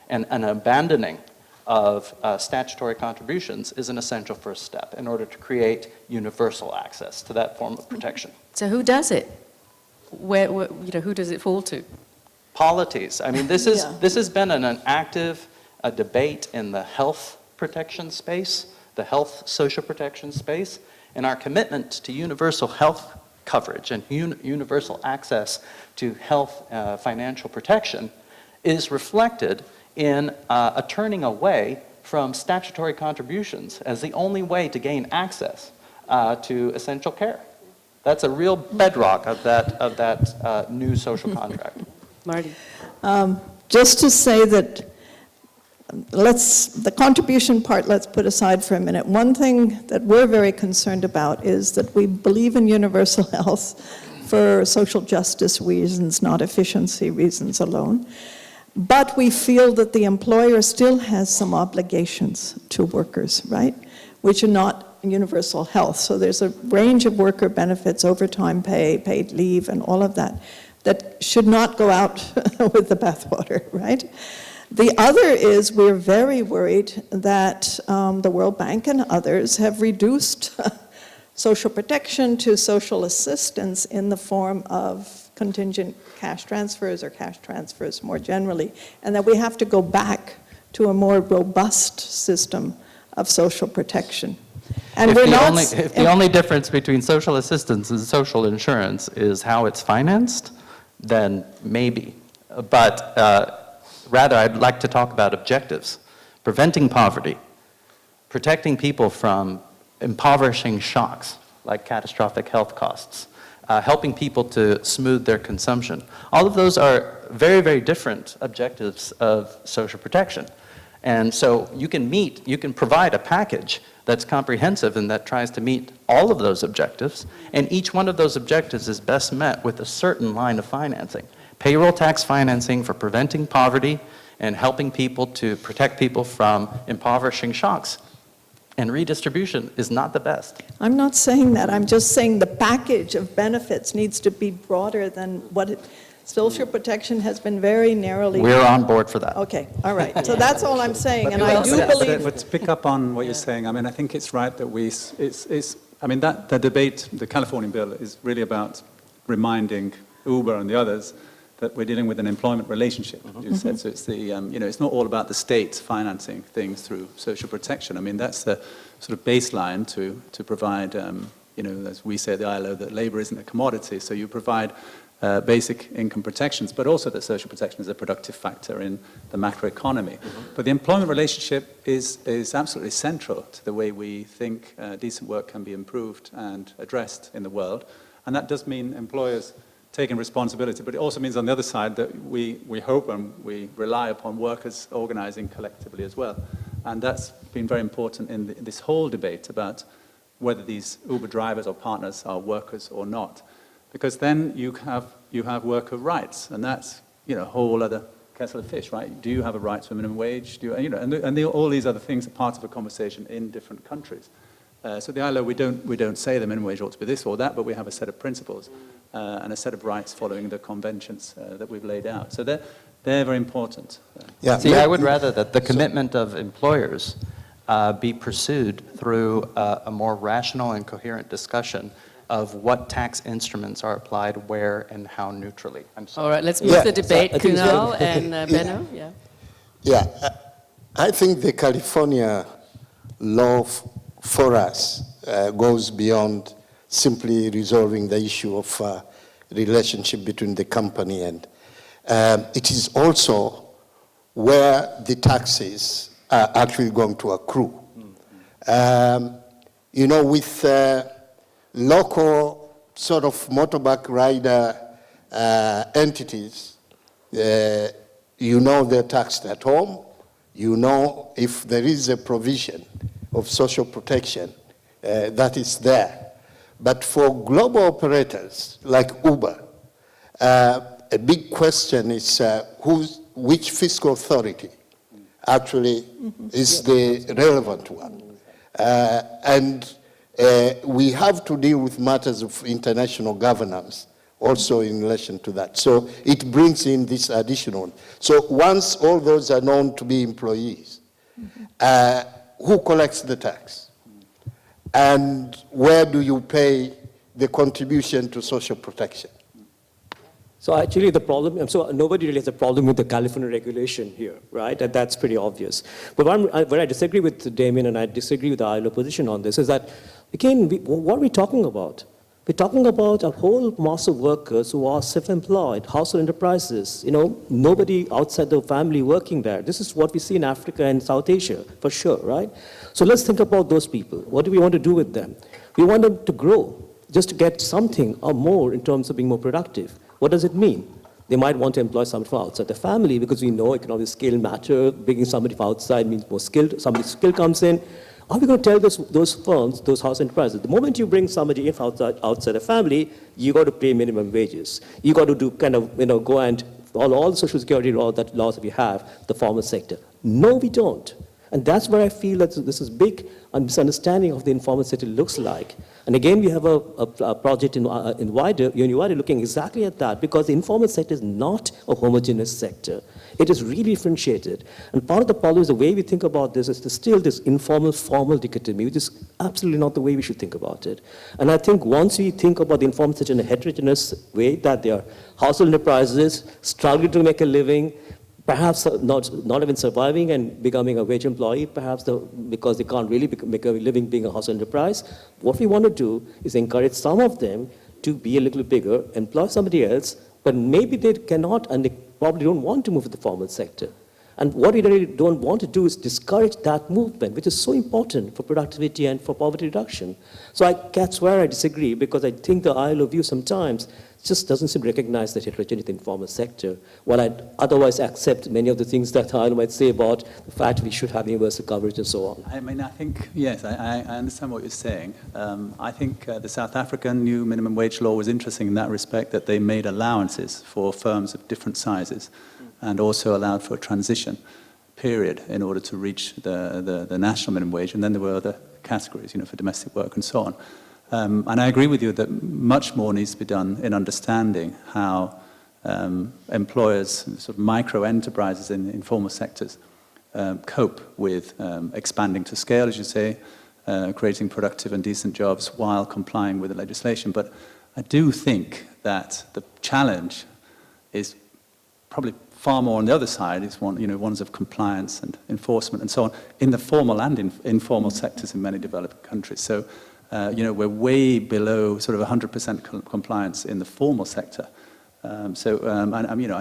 Speaker 3: and an abandoning of statutory contributions is an essential first step in order to create universal access to that form of protection.
Speaker 2: So who does it? Who does it fall to?
Speaker 3: Polities. I mean, this
Speaker 1: Yeah.
Speaker 3: has been an active debate in the health protection space, the health social protection space, and our commitment to universal health coverage and universal access to health financial protection is reflected in a turning away from statutory contributions as the only way to gain access to essential care. That's a real bedrock of that new social contract.
Speaker 2: Marty?
Speaker 1: Just to say that the contribution part, let's put aside for a minute. One thing that we're very concerned about is that we believe in universal health for social justice reasons, not efficiency reasons alone. But we feel that the employer still has some obligations to workers, right? Which are not universal health. So there's a range of worker benefits, overtime pay, paid leave, and all of that, that should not go out with the bathwater, right? The other is we're very worried that the World Bank and others have reduced social protection to social assistance in the form of contingent cash transfers or cash transfers more generally, and that we have to go back to a more robust system of social protection. And
Speaker 3: If the only difference between social assistance and social insurance is how it's financed, then maybe. But rather, I'd like to talk about objectives. Preventing poverty, protecting people from impoverishing shocks like catastrophic health costs, helping people to smooth their consumption. All of those are very, very different objectives of social protection. And so you can provide a package that's comprehensive and that tries to meet all of those objectives, and each one of those objectives is best met with a certain line of financing. Payroll tax financing for preventing poverty and helping people to protect people from impoverishing shocks. and redistribution is not the best.
Speaker 1: I'm not saying that. I'm just saying the package of benefits needs to be broader than what social protection has been very narrowly.
Speaker 3: We're on board for that.
Speaker 1: Okay, all right. So that's all I'm saying, and
Speaker 2: we
Speaker 1: I
Speaker 2: also-
Speaker 1: do believe.
Speaker 4: But to pick up on what you're saying, I mean, I think it's right that I mean, that the debate, the Californian bill, is really about reminding Uber and the others that we're dealing with an employment relationship, as you said. So it's it's not all about the state financing things through social protection. I mean, that's the sort of baseline to provide, as we say at the ILO, that labor isn't a commodity. So you provide basic income protections, but also that social protection is a productive factor in the macroeconomy. But the employment relationship is absolutely central to the way we think decent work can be improved and addressed in the world. And that does mean employers taking responsibility, but it also means on the other side that we hope and we rely upon workers organizing collectively as well. And that's been very important in this whole debate about whether these Uber drivers or partners are workers or not. Because then you have worker rights, and that's a whole other kettle of fish, right? Do you have a right to a minimum wage? All these other things are part of a conversation in different countries. So the ILO, we don't say the minimum wage ought to be this or that, but we have a set of principles and a set of rights following the conventions that we've laid out. So they're very important.
Speaker 7: Yeah.
Speaker 3: See, I would rather that the commitment of employers be pursued through a more rational and coherent discussion of what tax instruments are applied where and how neutrally. I'm sorry.
Speaker 2: All right, let's move
Speaker 7: Yeah.
Speaker 2: the debate.
Speaker 8: I think it's
Speaker 2: Kunal
Speaker 8: very-
Speaker 2: and Benno, yeah.
Speaker 7: Yeah, I think the California law for us goes beyond simply resolving the issue of relationship between the company and it is also where the taxes are actually going to accrue. With local sort of motorbike rider entities, they're taxed at home. If there is a provision of social protection, that is there. But for global operators like Uber, a big question is which fiscal authority actually is the relevant one. And we have to deal with matters of international governance also in relation to that. So it brings in this additional. So once all those are known to be employees, who collects the tax? And where do you pay the contribution to social protection?
Speaker 8: So actually the problem, so nobody really has a problem with the California regulation here, right? And that's pretty obvious. But where I disagree with Damian and I disagree with the ILO position on this is that, again, what are we talking about? We're talking about a whole mass of workers who are self-employed, household enterprises, nobody outside the family working there. This is what we see in Africa and South Asia, for sure, right? So let's think about those people. What do we want to do with them? We want them to grow, just to get something or more in terms of being more productive. What does it mean? They might want to employ somebody from outside the family because we know economic scale matter. Bringing somebody from outside means more skilled. Somebody's skill comes in. Are we going to tell those firms, those house enterprises, the moment you bring somebody in from outside the family, you got to pay minimum wages. You got to do go and all the social security laws that we have, the formal sector. No, we don't. And that's where I feel that this is big misunderstanding of the informal sector looks like. And again, we have a project in Wider looking exactly at that because the informal sector is not a homogeneous sector. It is really differentiated. And part of the problem is the way we think about this is still this informal-formal dichotomy, which is absolutely not the way we should think about it. And I think once we think about the informal sector in a heterogeneous way, that they are household enterprises struggling to make a living, perhaps not even surviving and becoming a wage employee, perhaps because they can't really make a living being a household enterprise. What we want to do is encourage some of them to be a little bigger, employ somebody else, but maybe they cannot and they probably don't want to move to the formal sector. And what we really don't want to do is discourage that movement, which is so important for productivity and for poverty reduction. So that's where I disagree, because I think the ILO view sometimes just doesn't seem to recognize the heterogeneity in the informal sector, while I'd otherwise accept many of the things that ILO might say about the fact we should have universal coverage and so on.
Speaker 4: I mean, I think, yes, I understand what you're saying. I think the South African new minimum wage law was interesting in that respect, that they made allowances for firms of different sizes and also allowed for a transition period in order to reach the national minimum wage, and then there were other categories, for domestic work and so on. And I agree with you that much more needs to be done in understanding how employers, sort of micro enterprises in the informal sectors, cope with expanding to scale, as you say, creating productive and decent jobs while complying with the legislation. But I do think that the challenge is probably far more on the other side, is ones of compliance and enforcement and so on, in the formal and informal sectors in many developed countries. So, we're way below sort of 100% compliance in the formal sector. I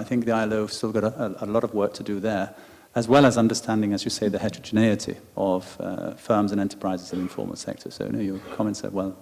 Speaker 4: think the ILO has still got a lot of work to do there, as well as understanding, as you say, the heterogeneity of firms and enterprises in the informal sector. So, your comments are well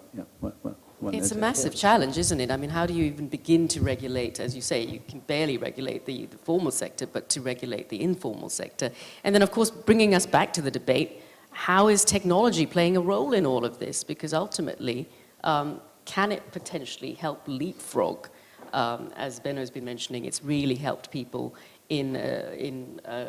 Speaker 2: It's a
Speaker 4: noted.
Speaker 2: massive challenge, isn't it? I mean, how do you even begin to regulate, as you say, you can barely regulate the formal sector, but to regulate the informal sector. And then, of course, bringing us back to the debate, how is technology playing a role in all of this? Because ultimately, can it potentially help leapfrog? As Benno has been mentioning, it's really helped people in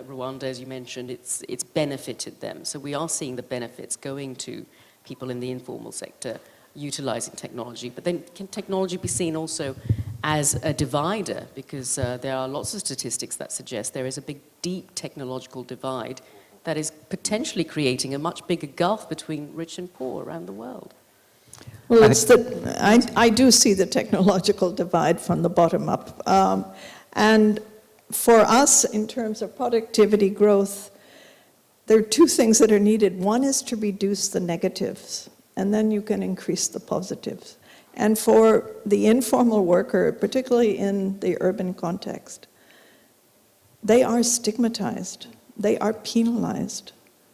Speaker 2: Rwanda, as you mentioned. It's benefited them. So we are seeing the benefits going to people in the informal sector utilizing technology. But then can technology be seen also as a divider? Because there are lots of statistics that suggest there is a big, deep technological divide that is potentially creating a much bigger gulf between rich and poor around the world.
Speaker 1: Well, I do see the technological divide from the bottom up. And for us, in terms of productivity growth, there are two things that are needed. One is to reduce the negatives, and then you can increase the positives. And for the informal worker, particularly in the urban context, they are stigmatized, they are penalized,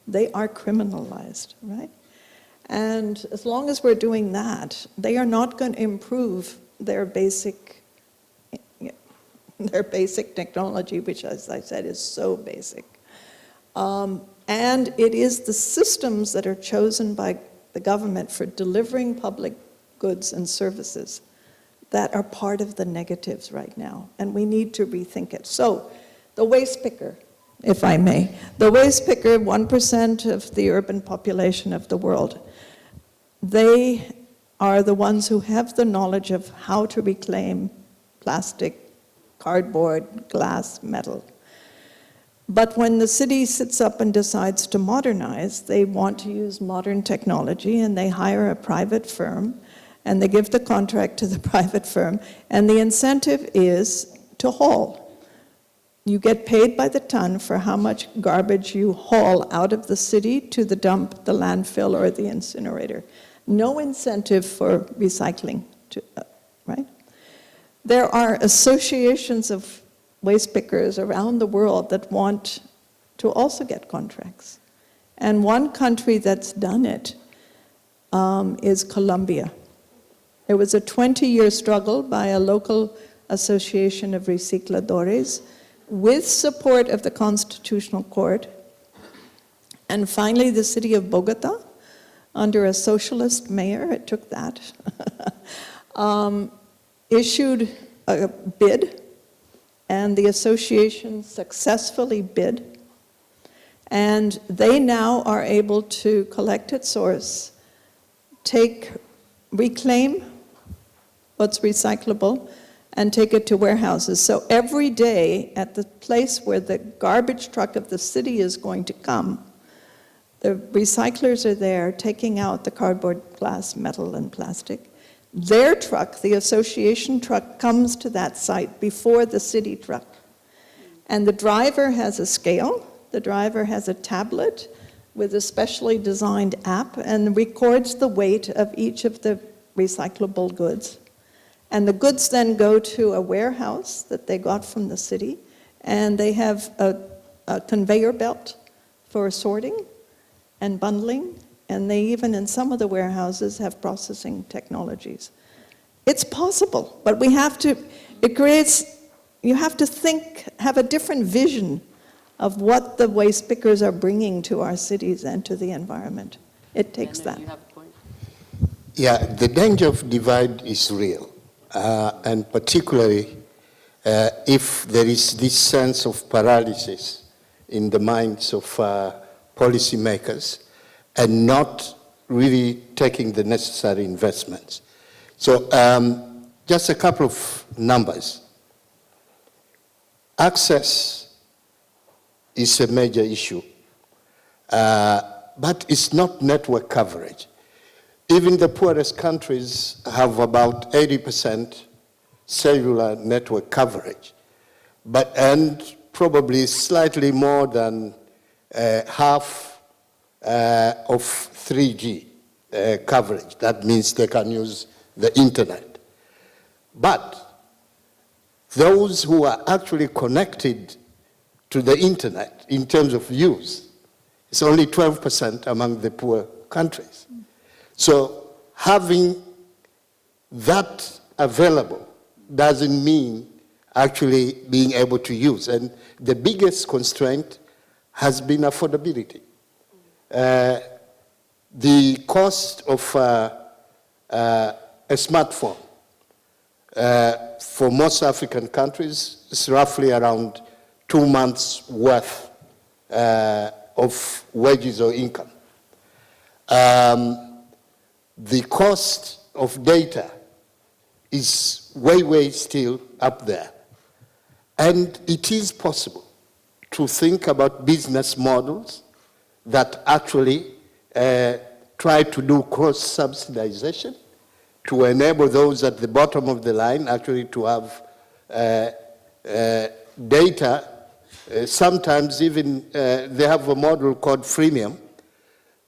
Speaker 1: they are criminalized, right? And as long as we're doing that, they are not going to improve their basic technology, which, as I said, is so basic. And it is the systems that are chosen by the government for delivering public goods and services that are part of the negatives right now, and we need to rethink it. So, the waste picker, if I may. The waste picker, 1% of the urban population of the world. They are the ones who have the knowledge of how to reclaim plastic, cardboard, glass, metal. But when the city sits up and decides to modernize, they want to use modern technology, and they hire a private firm, and they give the contract to the private firm, and the incentive is to haul. You get paid by the ton for how much garbage you haul out of the city to the dump, the landfill, or the incinerator. No incentive for recycling, right? There are associations of waste pickers around the world that want to also get contracts. And one country that's done it is Colombia. There was a 20-year struggle by a local association of recicladores with support of the Constitutional Court. And finally, the city of Bogota, under a socialist mayor, it took that, issued a bid, and the association successfully bid. And they now are able to collect at source, reclaim what's recyclable, and take it to warehouses. So every day at the place where the garbage truck of the city is going to come, the recyclers are there taking out the cardboard, glass, metal, and plastic. Their truck, the association truck, comes to that site before the city truck. And the driver has a scale, the driver has a tablet with a specially designed app, and records the weight of each of the recyclable goods. And the goods then go to a warehouse that they got from the city, and they have a conveyor belt for sorting and bundling, and they even, in some of the warehouses, have processing technologies. It's possible, but you have to have a different vision of what the waste pickers are bringing to our cities and to the environment. It takes that.
Speaker 2: You have a point.
Speaker 7: Yeah, the danger of divide is real. And particularly if there is this sense of paralysis in the minds of policymakers and not really taking the necessary investments. So just a couple of numbers. Access is a major issue, but it's not network coverage. Even the poorest countries have about 80% cellular network coverage, and probably slightly more than half of 3G coverage. That means they can use the internet. But those who are actually connected to the internet in terms of use, it's only 12% among the poor countries. So having that available doesn't mean actually being able to use. And the biggest constraint has been affordability. The cost of a smartphone for most African countries is roughly around 2 months' worth of wages or income. The cost of data is way still up there. And it is possible to think about business models that actually try to do cross-subsidization to enable those at the bottom of the line actually to have data. Sometimes even they have a model called freemium.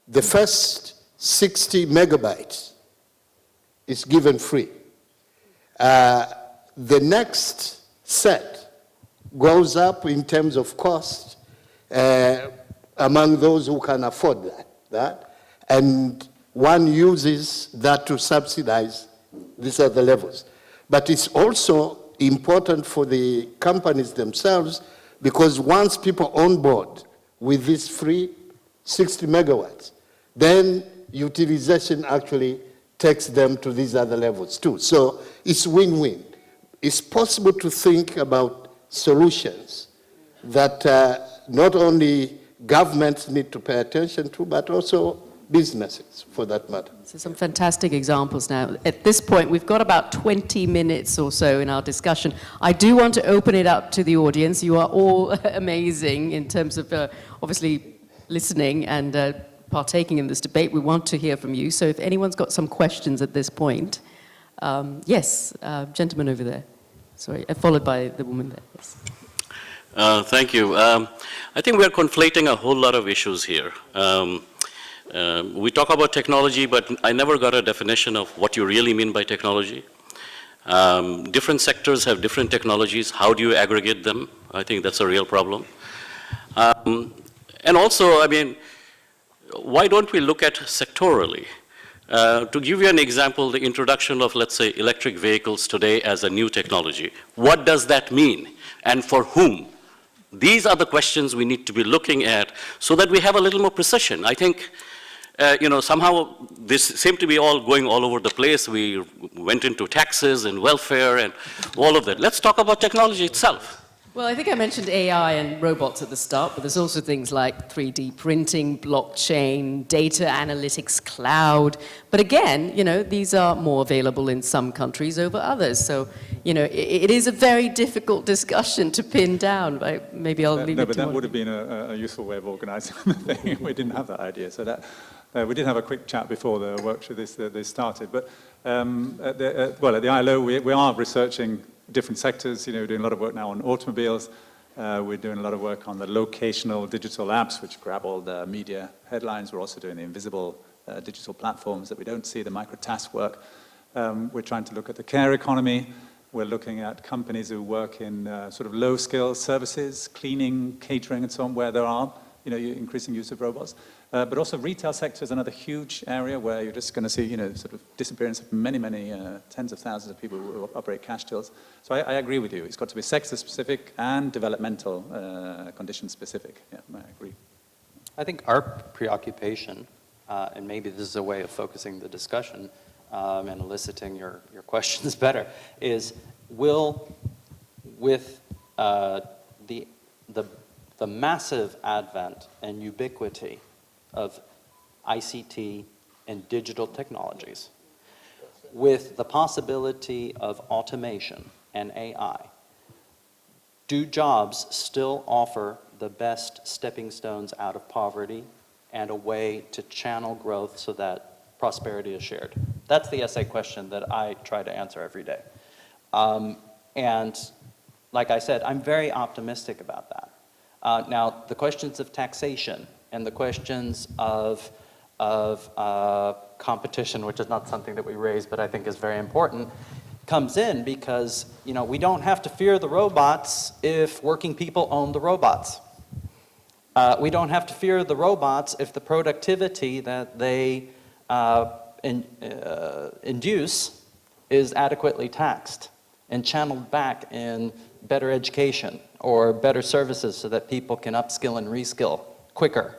Speaker 7: The first 60 megabytes is given free. The next set goes up in terms of cost among those who can afford that, and one uses that to subsidize these other levels. But it's also important for the companies themselves, because once people on board with this free 60 megawatts, then utilization actually takes them to these other levels too. So it's win-win. It's possible to think about solutions that not only governments need to pay attention to, but also businesses, for that matter.
Speaker 2: So some fantastic examples now. At this point, we've got about 20 minutes or so in our discussion. I do want to open it up to the audience. You are all amazing in terms of obviously listening and partaking in this debate. We want to hear from you. So if anyone's got some questions at this point, yes, gentleman over there. Sorry, followed by the woman there. Yes.
Speaker 9: Thank you. I think we're conflating a whole lot of issues here. We talk about technology, but I never got a definition of what you really mean by technology. Different sectors have different technologies. How do you aggregate them? I think that's a real problem. And also, I mean, why don't we look at sectorally? To give you an example, the introduction of, let's say, electric vehicles today as a new technology. What does that mean? And for whom? These are the questions we need to be looking at so that we have a little more precision. I think, somehow this seemed to be all going all over the place. We went into taxes and welfare and all of that. Let's talk about technology itself.
Speaker 2: Well, I think I mentioned AI and robots at the start, but there's also things like 3D printing, blockchain, data analytics, cloud. But again, these are more available in some countries over others. So, it is a very difficult discussion to pin down. Maybe I'll leave it to
Speaker 4: but that would have been a useful way of organizing the thing. We didn't have that idea. So that we did have a quick chat before the workshop this started. But at the ILO, we are researching different sectors, doing a lot of work now on automobiles. We're doing a lot of work on the locational digital apps, which grab all the media headlines. We're also doing the invisible digital platforms that we don't see, the microtask work. We're trying to look at the care economy. We're looking at companies who work in sort of low-skill services, cleaning, catering, and so on, where there are increasing use of robots. But also retail sector is another huge area where you're just going to see, sort of disappearance of many, tens of thousands of people who operate cash tills. So I agree with you. It's got to be sector-specific and developmental condition-specific. Yeah, I agree.
Speaker 3: I think our preoccupation, and maybe this is a way of focusing the discussion and eliciting your questions better, is with the the massive advent and ubiquity of ICT and digital technologies, with the possibility of automation and AI, do jobs still offer the best stepping stones out of poverty and a way to channel growth so that prosperity is shared? That's the essay question that I try to answer every day. And like I said, I'm very optimistic about that. Now, the questions of taxation and the questions of competition, which is not something that we raise, but I think is very important, comes in because, you know, we don't have to fear the robots if working people own the robots. We don't have to fear the robots if the productivity that they induce is adequately taxed and channeled back in better education or better services so that people can upskill and reskill quicker.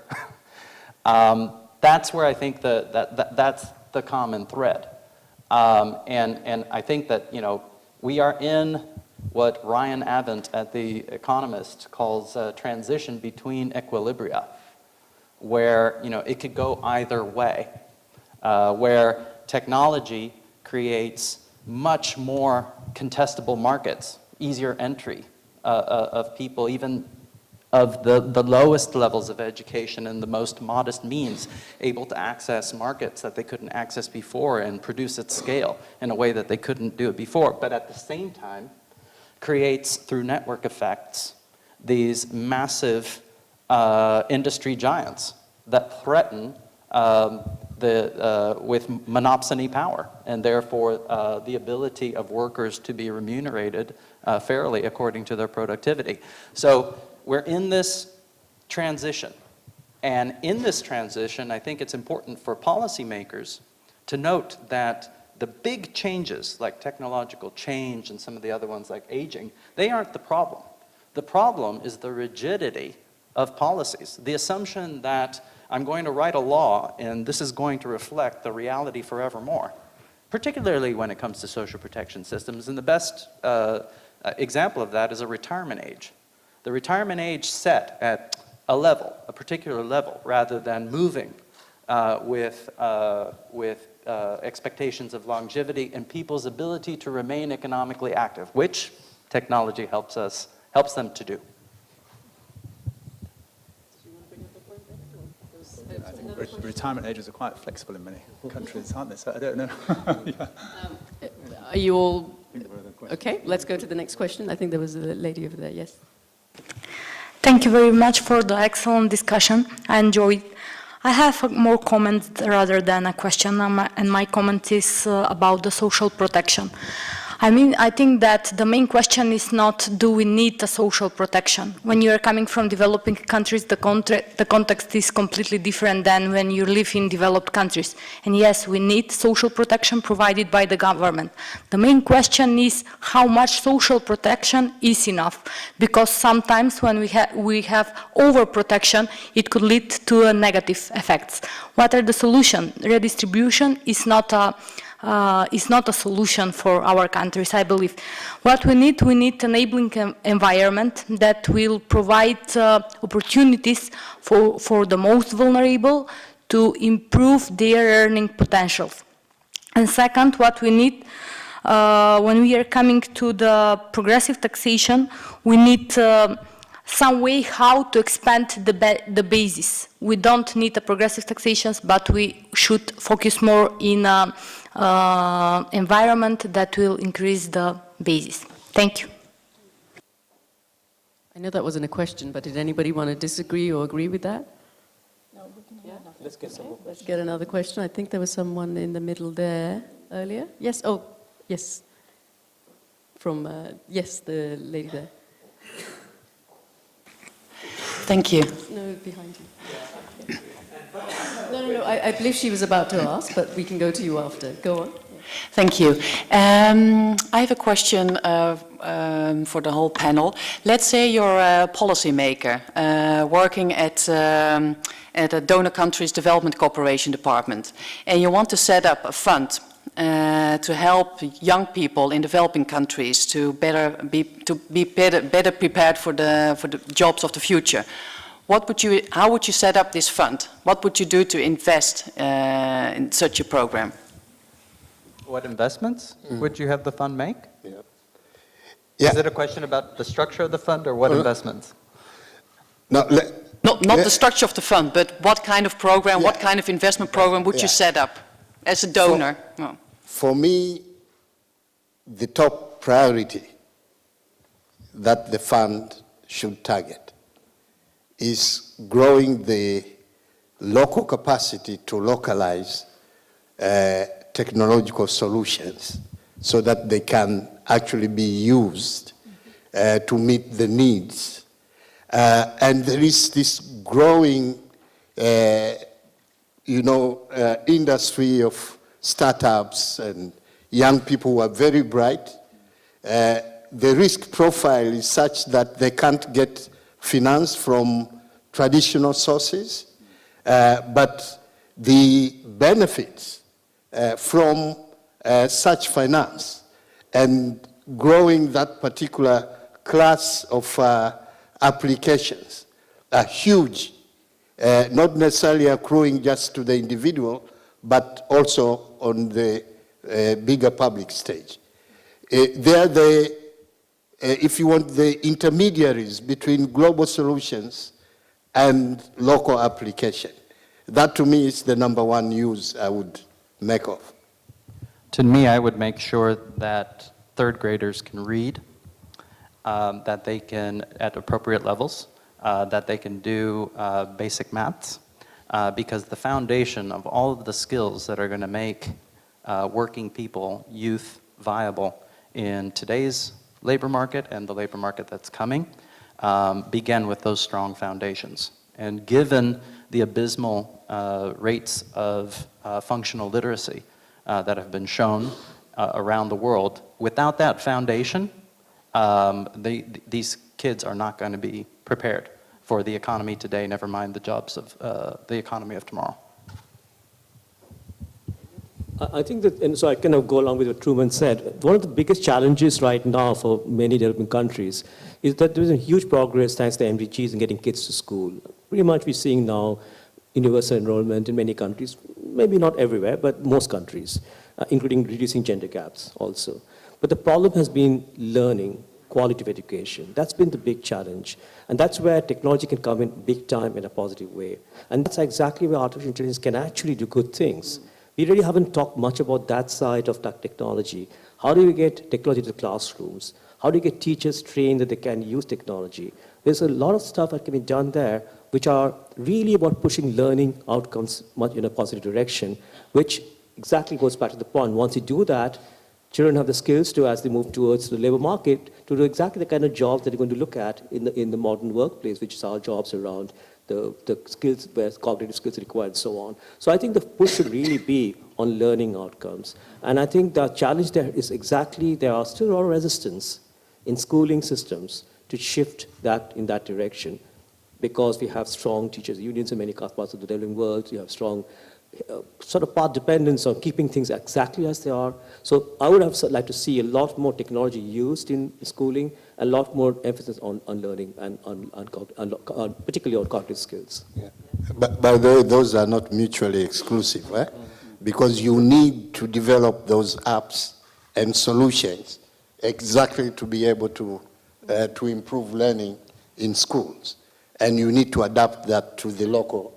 Speaker 3: That's where I think that's the common thread. And I think that, you know, we are in what Ryan Avent at The Economist calls a transition between equilibria, where, you know, it could go either way, where technology creates much more contestable markets, easier entry of people, even of the lowest levels of education and the most modest means, able to access markets that they couldn't access before and produce at scale in a way that they couldn't do it before. But at the same time, creates, through network effects, these massive industry giants that threaten with monopsony power, and therefore the ability of workers to be remunerated fairly according to their productivity. So we're in this transition. And in this transition, I think it's important for policymakers to note that the big changes, like technological change and some of the other ones like aging, they aren't the problem. The problem is the rigidity of policies. The assumption that I'm going to write a law and this is going to reflect the reality forevermore, particularly when it comes to social protection systems. And the best example of that is a retirement age. The retirement age set at a level, a particular level, rather than moving with expectations of longevity and people's ability to remain economically active, which technology helps them to do.
Speaker 4: I think retirement ages are quite flexible in many countries, aren't they? So I don't know. Yeah.
Speaker 2: Are you all okay? Let's go to the next question. I think there was a lady over there. Yes.
Speaker 10: Thank you very much for the excellent discussion. I enjoyed. I have more comments rather than a question, and my comment is about the social protection. I mean, I think that the main question is not, do we need a social protection? When you are coming from developing countries, the context is completely different than when you live in developed countries. And yes, we need social protection provided by the government. The main question is how much social protection is enough, because sometimes when we have overprotection, it could lead to negative effects. What are the solutions? Redistribution is not a solution for our countries, I believe. What we need enabling environment that will provide opportunities for the most vulnerable to improve their earning potentials. And second, what we need when we are coming to the progressive taxation, we need some way how to expand the basis. We don't need a progressive taxation, but we should focus more in environment that will increase the basis. Thank you.
Speaker 2: I know that wasn't a question, but did anybody want to disagree or agree with that?
Speaker 8: No, let's get some more questions.
Speaker 2: Let's get another question. I think there was someone in the middle there earlier. Yes, oh, yes. From, yes, the lady there.
Speaker 11: Thank you.
Speaker 2: No, behind you. No, I believe she was about to ask, but we can go to you after. Go on.
Speaker 11: Thank you. I have a question for the whole panel. Let's say you're a policymaker working at a donor country's development cooperation department, and you want to set up a fund to help young people in developing countries to be better prepared for the jobs of the future. How would you set up this fund? What would you do to invest in such a program?
Speaker 3: What investments would you have the fund make?
Speaker 7: Yeah.
Speaker 3: Is it a question about the structure of the fund or what investments?
Speaker 7: No,
Speaker 11: Not the structure of the fund, but what kind of program, what kind of investment program would you set up as a donor?
Speaker 7: For me, the top priority that the fund should target is growing the local capacity to localize technological solutions so that they can actually be used to meet the needs. And there is this growing, industry of startups and young people who are very bright. The risk profile is such that they can't get finance from traditional sources, but the benefits from such finance and growing that particular class of applications are huge, not necessarily accruing just to the individual, but also on the bigger public stage. They are if you want, the intermediaries between global solutions and local application. That to me is the number one use I would make of.
Speaker 3: To me, I would make sure that third graders can read, that they can, at appropriate levels, that they can do basic maths, because the foundation of all of the skills that are going to make working people, youth, viable in today's labor market and the labor market that's coming, begin with those strong foundations. And given the abysmal rates of functional literacy that have been shown around the world, without that foundation, these kids are not going to be prepared for the economy today, never mind the jobs of the economy of tomorrow.
Speaker 8: I think that, and so I kind of go along with what Truman said, one of the biggest challenges right now for many developing countries is that there's a huge progress thanks to MDGs in getting kids to school. Pretty much we're seeing now universal enrollment in many countries, maybe not everywhere, but most countries, including reducing gender gaps also. But the problem has been learning, quality of education. That's been the big challenge. And that's where technology can come in big time in a positive way. And that's exactly where artificial intelligence can actually do good things. We really haven't talked much about that side of that technology. How do we get technology to the classrooms? How do you get teachers trained that they can use technology? There's a lot of stuff that can be done there, which are really about pushing learning outcomes much in a positive direction, which exactly goes back to the point. Once you do that, children have the skills to, as they move towards the labor market, to do exactly the kind of jobs that they're going to look at in the modern workplace, which is our jobs around the skills, where cognitive skills are required, and so on. So I think the push should really be on learning outcomes. And I think the challenge there is exactly, there are still a lot of resistance in schooling systems to shift that in that direction, because we have strong teachers' unions in many parts of the developing world. You have strong sort of part dependence on keeping things exactly as they are. So I would have liked to see a lot more technology used in schooling, a lot more emphasis on learning and particularly on cognitive skills.
Speaker 7: Yeah. But by the way, those are not mutually exclusive, right? Because you need to develop those apps and solutions exactly to be able to improve learning in schools. And you need to adapt that to the local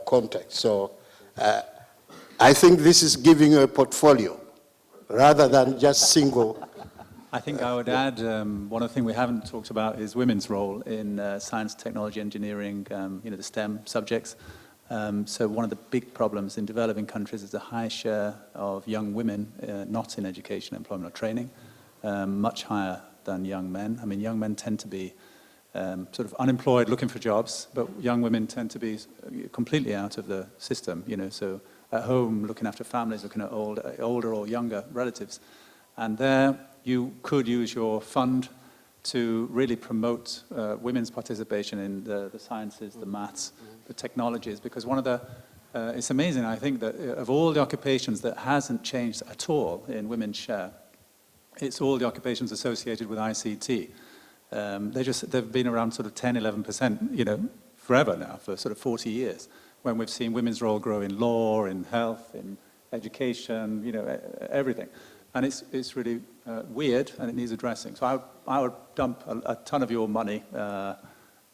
Speaker 7: context. So I think this is giving you a portfolio rather than just single.
Speaker 4: I think I would add, one of the things we haven't talked about is women's role in science, technology, engineering, the STEM subjects. So one of the big problems in developing countries is a high share of young women not in education, employment, or training, much higher than young men. I mean, young men tend to be sort of unemployed, looking for jobs, but young women tend to be completely out of the system, so at home, looking after families, looking at older or younger relatives. And there you could use your fund to really promote women's participation in the sciences, the maths, the technologies, because one of the it's amazing, I think, that of all the occupations that hasn't changed at all in women's share, it's all the occupations associated with ICT. They've been around sort of 10, 11%, forever now, for sort of 40 years, when we've seen women's role grow in law, in health, in education, everything. And it's really weird, and it needs addressing. So I would dump a ton of your money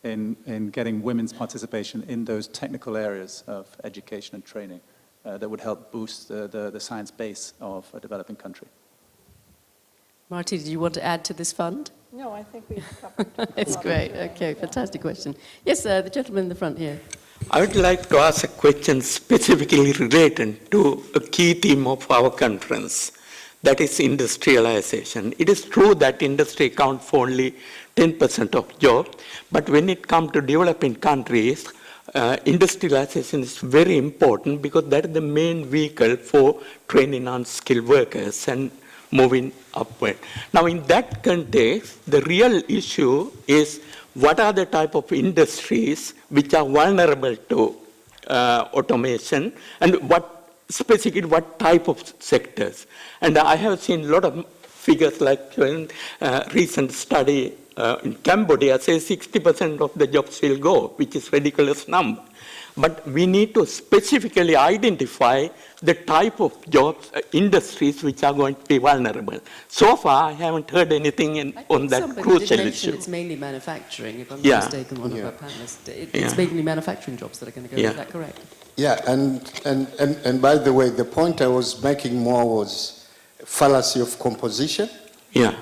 Speaker 4: in getting women's participation in those technical areas of education and training that would help boost the science base of a developing country.
Speaker 2: Marty, do you want to add to this fund?
Speaker 1: No, I think we've covered.
Speaker 2: It's great. Okay, fantastic question. Yes, the gentleman in the front here.
Speaker 12: I would like to ask a question specifically related to a key theme of our conference, that is industrialization. It is true that industry accounts for only 10% of jobs, but when it comes to developing countries, industrialization is very important because that is the main vehicle for training unskilled workers and moving upward. Now, in that context, the real issue is what are the type of industries which are vulnerable to automation, and specifically what type of sectors. And I have seen a lot of figures like recent study in Cambodia says 60% of the jobs will go, which is a ridiculous number. But we need to specifically identify the type of jobs, industries which are going to be vulnerable. So far, I haven't heard anything on that crucial issue.
Speaker 2: It's mainly manufacturing, if I'm not mistaken, one of our panelists. It's mainly manufacturing jobs that are going to go. Is that correct?
Speaker 7: Yeah, and by the way, the point I was making more was fallacy of composition.
Speaker 12: Yeah.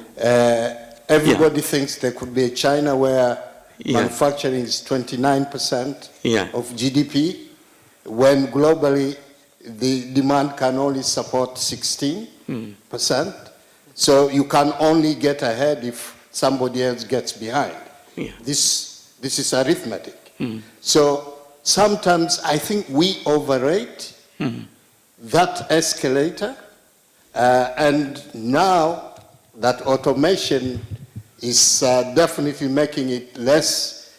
Speaker 7: Everybody thinks there could be a China where manufacturing is 29% of GDP, when globally the demand can only support 16%. So you can only get ahead if somebody else gets behind. This is arithmetic. So sometimes I think we overrate that escalator, and now that automation is definitely making it less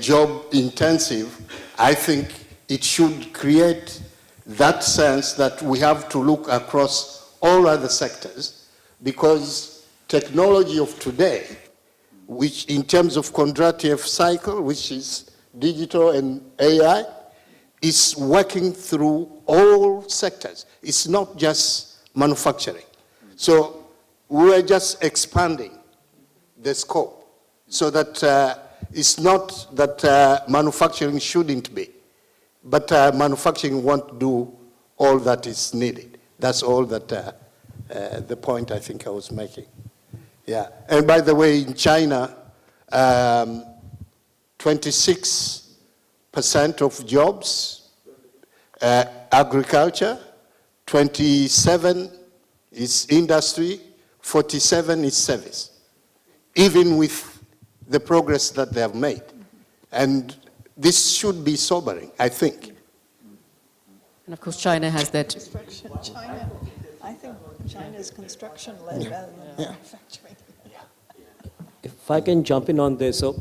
Speaker 7: job intensive, I think it should create that sense that we have to look across all other sectors, because technology of today, which in terms of quadratic cycle, which is digital and AI, is working through all sectors. It's not just manufacturing. So we're just expanding the scope, so that it's not that manufacturing shouldn't be, but manufacturing won't do all that is needed. That's all that the point I think I was making. Yeah, and by the way, in China, 26% of jobs, agriculture, 27 is industry, 47 is service, even with the progress that they have made. And this should be sobering, I think.
Speaker 2: And of course, China has that.
Speaker 1: I think China's construction-led rather than manufacturing.
Speaker 8: If I can jump in on this, so,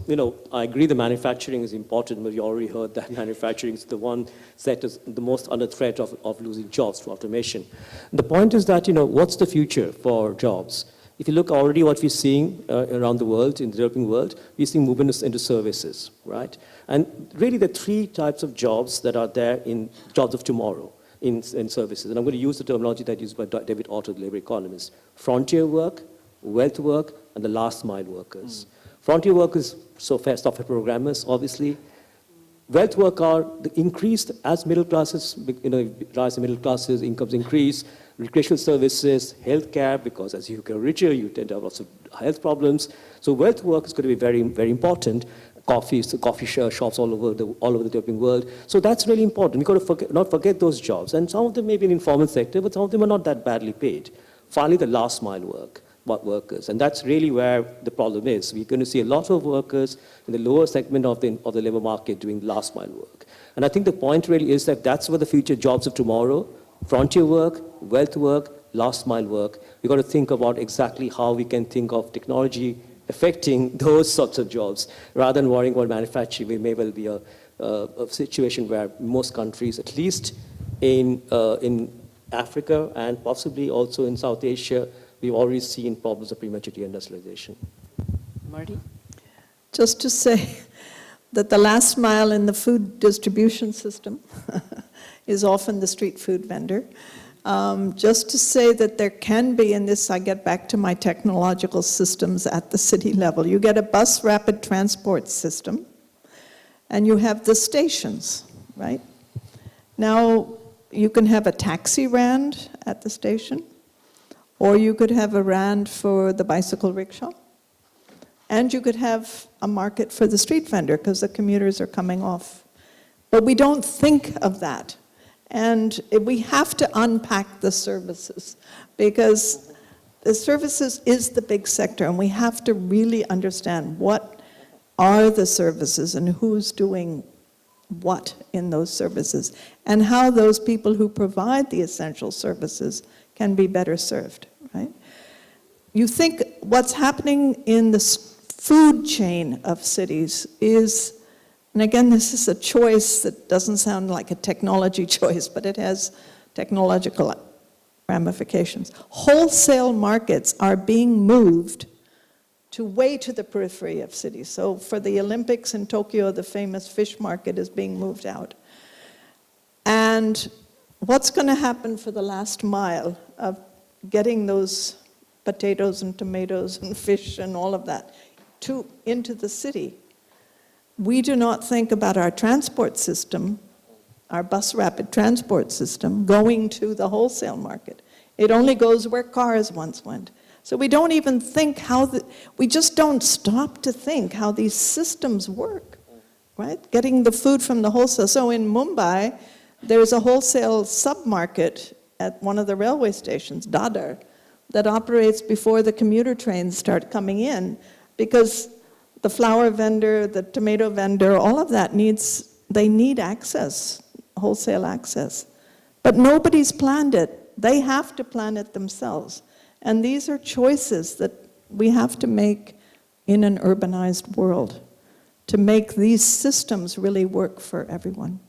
Speaker 8: I agree the manufacturing is important, but you already heard that manufacturing is the one sector the most under threat of losing jobs to automation. The point is that, what's the future for jobs? If you look already what we're seeing around the world, in the developing world, we're seeing movement into services, right? And really the three types of jobs that are there in jobs of tomorrow in services. And I'm going to use the terminology that used by David Otto, the labor economist. Frontier work, wealth work, and the last mile workers. Frontier workers, software programmers, obviously. Wealth work are the increased as middle classes, rise in middle classes, incomes increase, recreational services, healthcare, because as you get richer, you tend to have lots of health problems. So wealth work is going to be very, very important. Coffee shops all over the developing world. So that's really important. We've got to not forget those jobs. And some of them may be in the informal sector, but some of them are not that badly paid. Finally, the last mile workers. And that's really where the problem is. We're going to see a lot of workers in the lower segment of the labor market doing last mile work. And I think the point really is that that's where the future jobs of tomorrow, frontier work, wealth work, last mile work. We've got to think about exactly how we can think of technology affecting those sorts of jobs. Rather than worrying about manufacturing, we may well be a a situation where most countries, at least in Africa and possibly also in South Asia, we've already seen problems of premature deindustrialization.
Speaker 2: Marty?
Speaker 1: Just to say that the last mile in the food distribution system is often the street food vendor. Just to say that there can be, in this I get back to my technological systems at the city level, you get a bus rapid transport system, and you have the stations, right? Now, you can have a taxi rand at the station, or you could have a rand for the bicycle rickshaw, and you could have a market for the street vendor because the commuters are coming off. But we don't think of that. And we have to unpack the services because the services is the big sector, and we have to really understand what are the services and who's doing what in those services, and how those people who provide the essential services can be better served, right? You think what's happening in the food chain of cities is, and again, this is a choice that doesn't sound like a technology choice, but it has technological ramifications. Wholesale markets are being moved way to the periphery of cities. So for the Olympics in Tokyo, the famous fish market is being moved out. And what's going to happen for the last mile of getting those potatoes and tomatoes and fish and all of that into the city? We do not think about our transport system, our bus rapid transport system, going to the wholesale market. It only goes where cars once went. So we don't even think we just don't stop to think how these systems work, right? Getting the food from the wholesale. So in Mumbai, there's a wholesale sub-market at one of the railway stations, Dadar, that operates before the commuter trains start coming in, because the flour vendor, the tomato vendor, all of that they need access, wholesale access. But nobody's planned it. They have to plan it themselves. And these are choices that we have to make in an urbanized world to make these systems really work for everyone.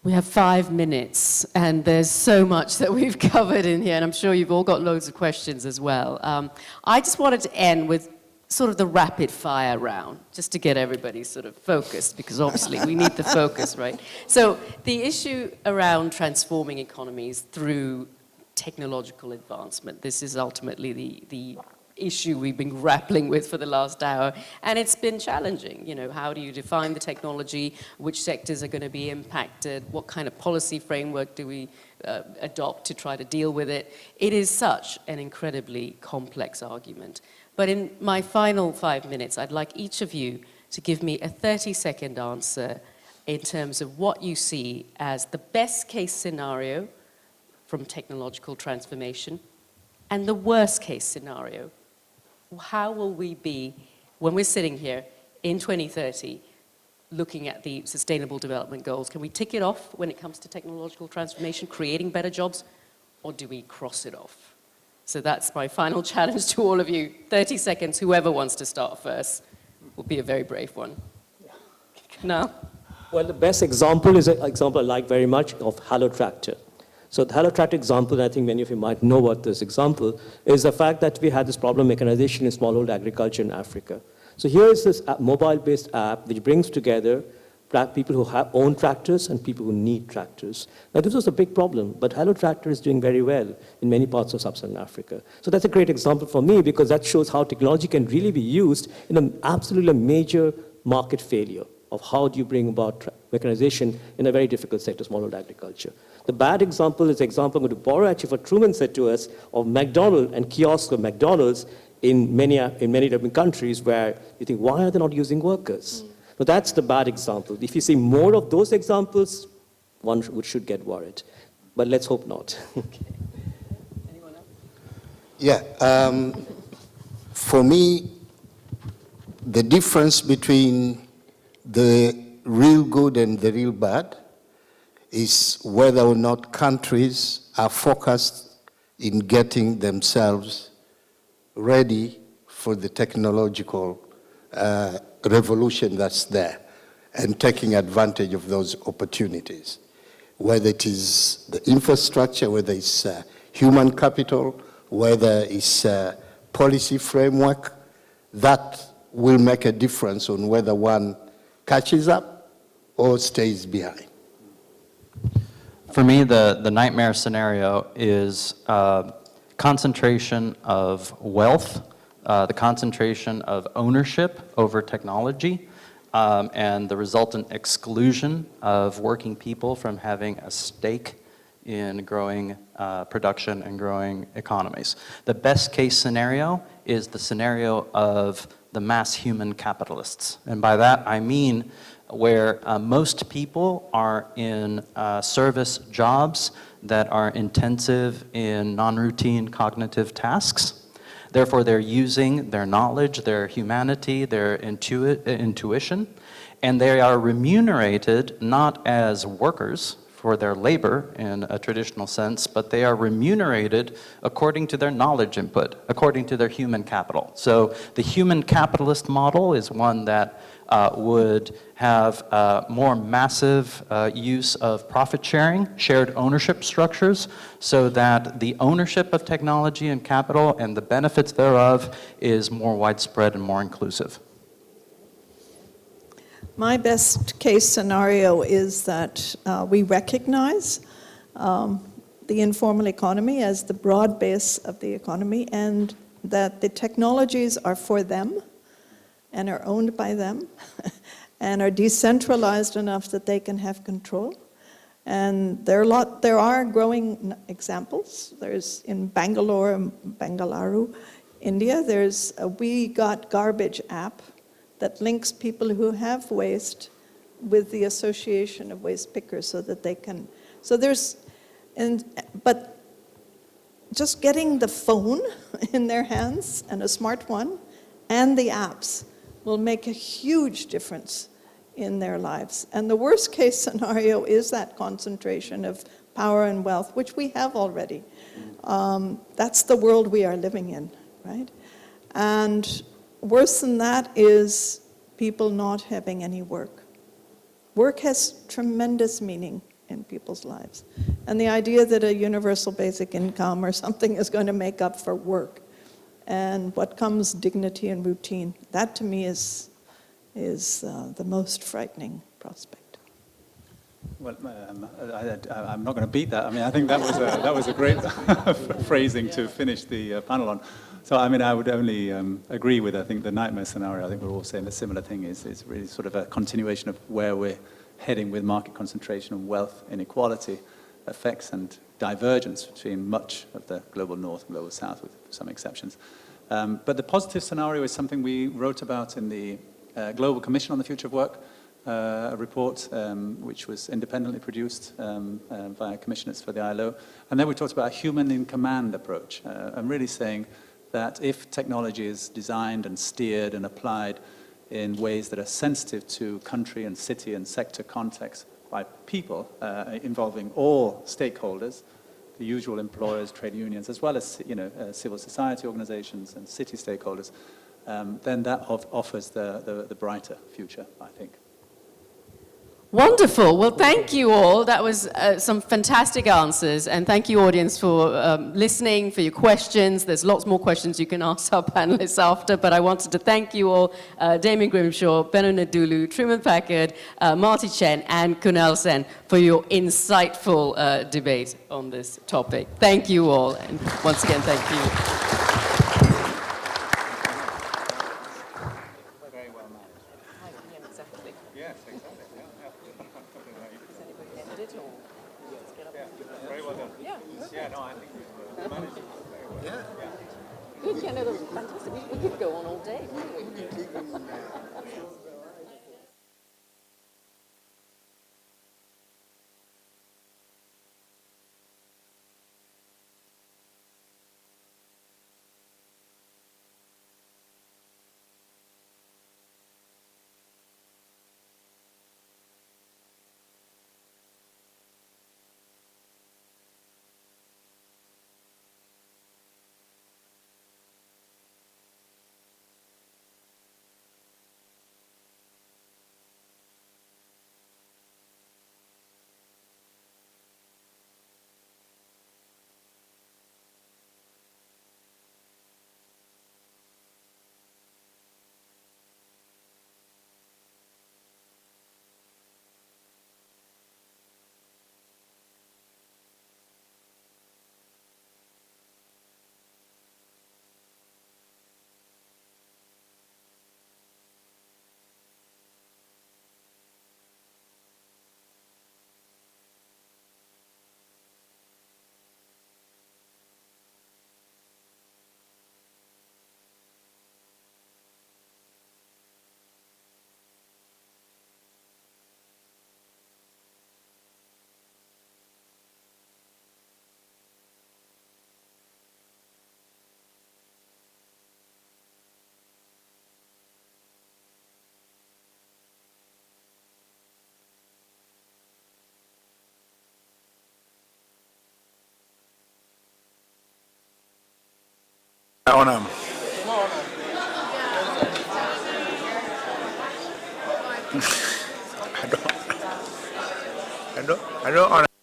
Speaker 2: We have 5 minutes, and there's so much that we've covered in here, and I'm sure you've all got loads of questions as well. I just wanted to end with sort of the rapid fire round, just to get everybody sort of focused, because obviously we need the focus, right? So the issue around transforming economies through technological advancement, this is ultimately the issue we've been grappling with for the last hour, and it's been challenging. You know, how do you define the technology? Which sectors are going to be impacted? What kind of policy framework do we adopt to try to deal with it? It is such an incredibly complex argument. But in my final 5 minutes, I'd like each of you to give me a 30-second answer in terms of what you see as the best case scenario from technological transformation and the worst case scenario. How will we be, when we're sitting here in 2030, looking at the Sustainable Development Goals? Can we tick it off when it comes to technological transformation, creating better jobs, or do we cross it off? So that's my final challenge to all of you. 30 seconds, whoever wants to start first will be a very brave one. No?
Speaker 8: Well, the best example is an example I like very much of Hello Tractor. So the Hello Tractor example, and I think many of you might know about this example, is the fact that we had this problem of mechanization in smallholder agriculture in Africa. So here is this mobile-based app which brings together people who own tractors and people who need tractors. Now this was a big problem, but Hello Tractor is doing very well in many parts of sub-Saharan Africa. So that's a great example for me because that shows how technology can really be used in an absolutely major market failure of how do you bring about mechanization in a very difficult sector, smallholder agriculture. The bad example is the example I'm going to borrow actually what Truman said to us of McDonald's and kiosks of McDonald's in many different countries where you think, why are they not using workers? So that's the bad example. If you see more of those examples, one should get worried. But let's hope not.
Speaker 2: Anyone else?
Speaker 7: Yeah. For me, the difference between the real good and the real bad is whether or not countries are focused in getting themselves ready for the technological revolution that's there. and taking advantage of those opportunities, whether it is the infrastructure, whether it's human capital, whether it's policy framework, that will make a difference on whether one catches up or stays behind.
Speaker 3: For me, the nightmare scenario is concentration of wealth, the concentration of ownership over technology, and the resultant exclusion of working people from having a stake in growing production and growing economies. The best case scenario is the scenario of the mass human capitalists. And by that, I mean where most people are in service jobs that are intensive in non-routine cognitive tasks. Therefore, they're using their knowledge, their humanity, their intuition, and they are remunerated not as workers for their labor in a traditional sense, but they are remunerated according to their knowledge input, according to their human capital. So the human capitalist model is one that would have more massive use of profit sharing, shared ownership structures, so that the ownership of technology and capital and the benefits thereof is more widespread and more inclusive.
Speaker 1: My best case scenario is that we recognize the informal economy as the broad base of the economy, and that the technologies are for them and are owned by them and are decentralized enough that they can have control. And there are growing examples. There's in Bangalore, Bengaluru, India, there's a We Got Garbage app that links people who have waste with the Association of Waste Pickers so that they can, but just getting the phone in their hands, and a smart one, and the apps will make a huge difference in their lives. And the worst case scenario is that concentration of power and wealth, which we have already. That's the world we are living in, right? And worse than that is people not having any work. Work has tremendous meaning in people's lives. And the idea that a universal basic income or something is going to make up for work, and what comes dignity and routine, that to me is the most frightening prospect.
Speaker 4: Well, I'm not going to beat that. I mean, I think that was a great phrasing to finish the panel on. So, I mean, I would only agree with, I think, the nightmare scenario. I think we're all saying a similar thing is really sort of a continuation of where we're heading with market concentration and wealth inequality effects and divergence between much of the global north and global south, with some exceptions. But the positive scenario is something we wrote about in the Global Commission on the Future of Work, a report which was independently produced by commissioners for the ILO. And then we talked about a human-in-command approach, and really saying that if technology is designed and steered and applied in ways that are sensitive to country and city and sector context by people involving all stakeholders, the usual employers, trade unions, as well as civil society organizations and city stakeholders, then that offers the brighter future, I think.
Speaker 2: Wonderful. Well, thank you all. That was some fantastic answers. And thank you, audience, for listening, for your questions. There's lots more questions you can ask our panelists after, but I wanted to thank you all, Damian Grimshaw, Benno Ndulu, Truman Packard, Marty, Chen, and Kunal Sen, for your insightful debate on this topic. Thank you all. And once again, thank you. Good, yeah, no, that was fantastic. We could go on all day, couldn't we?
Speaker 13: honor. I don't honor.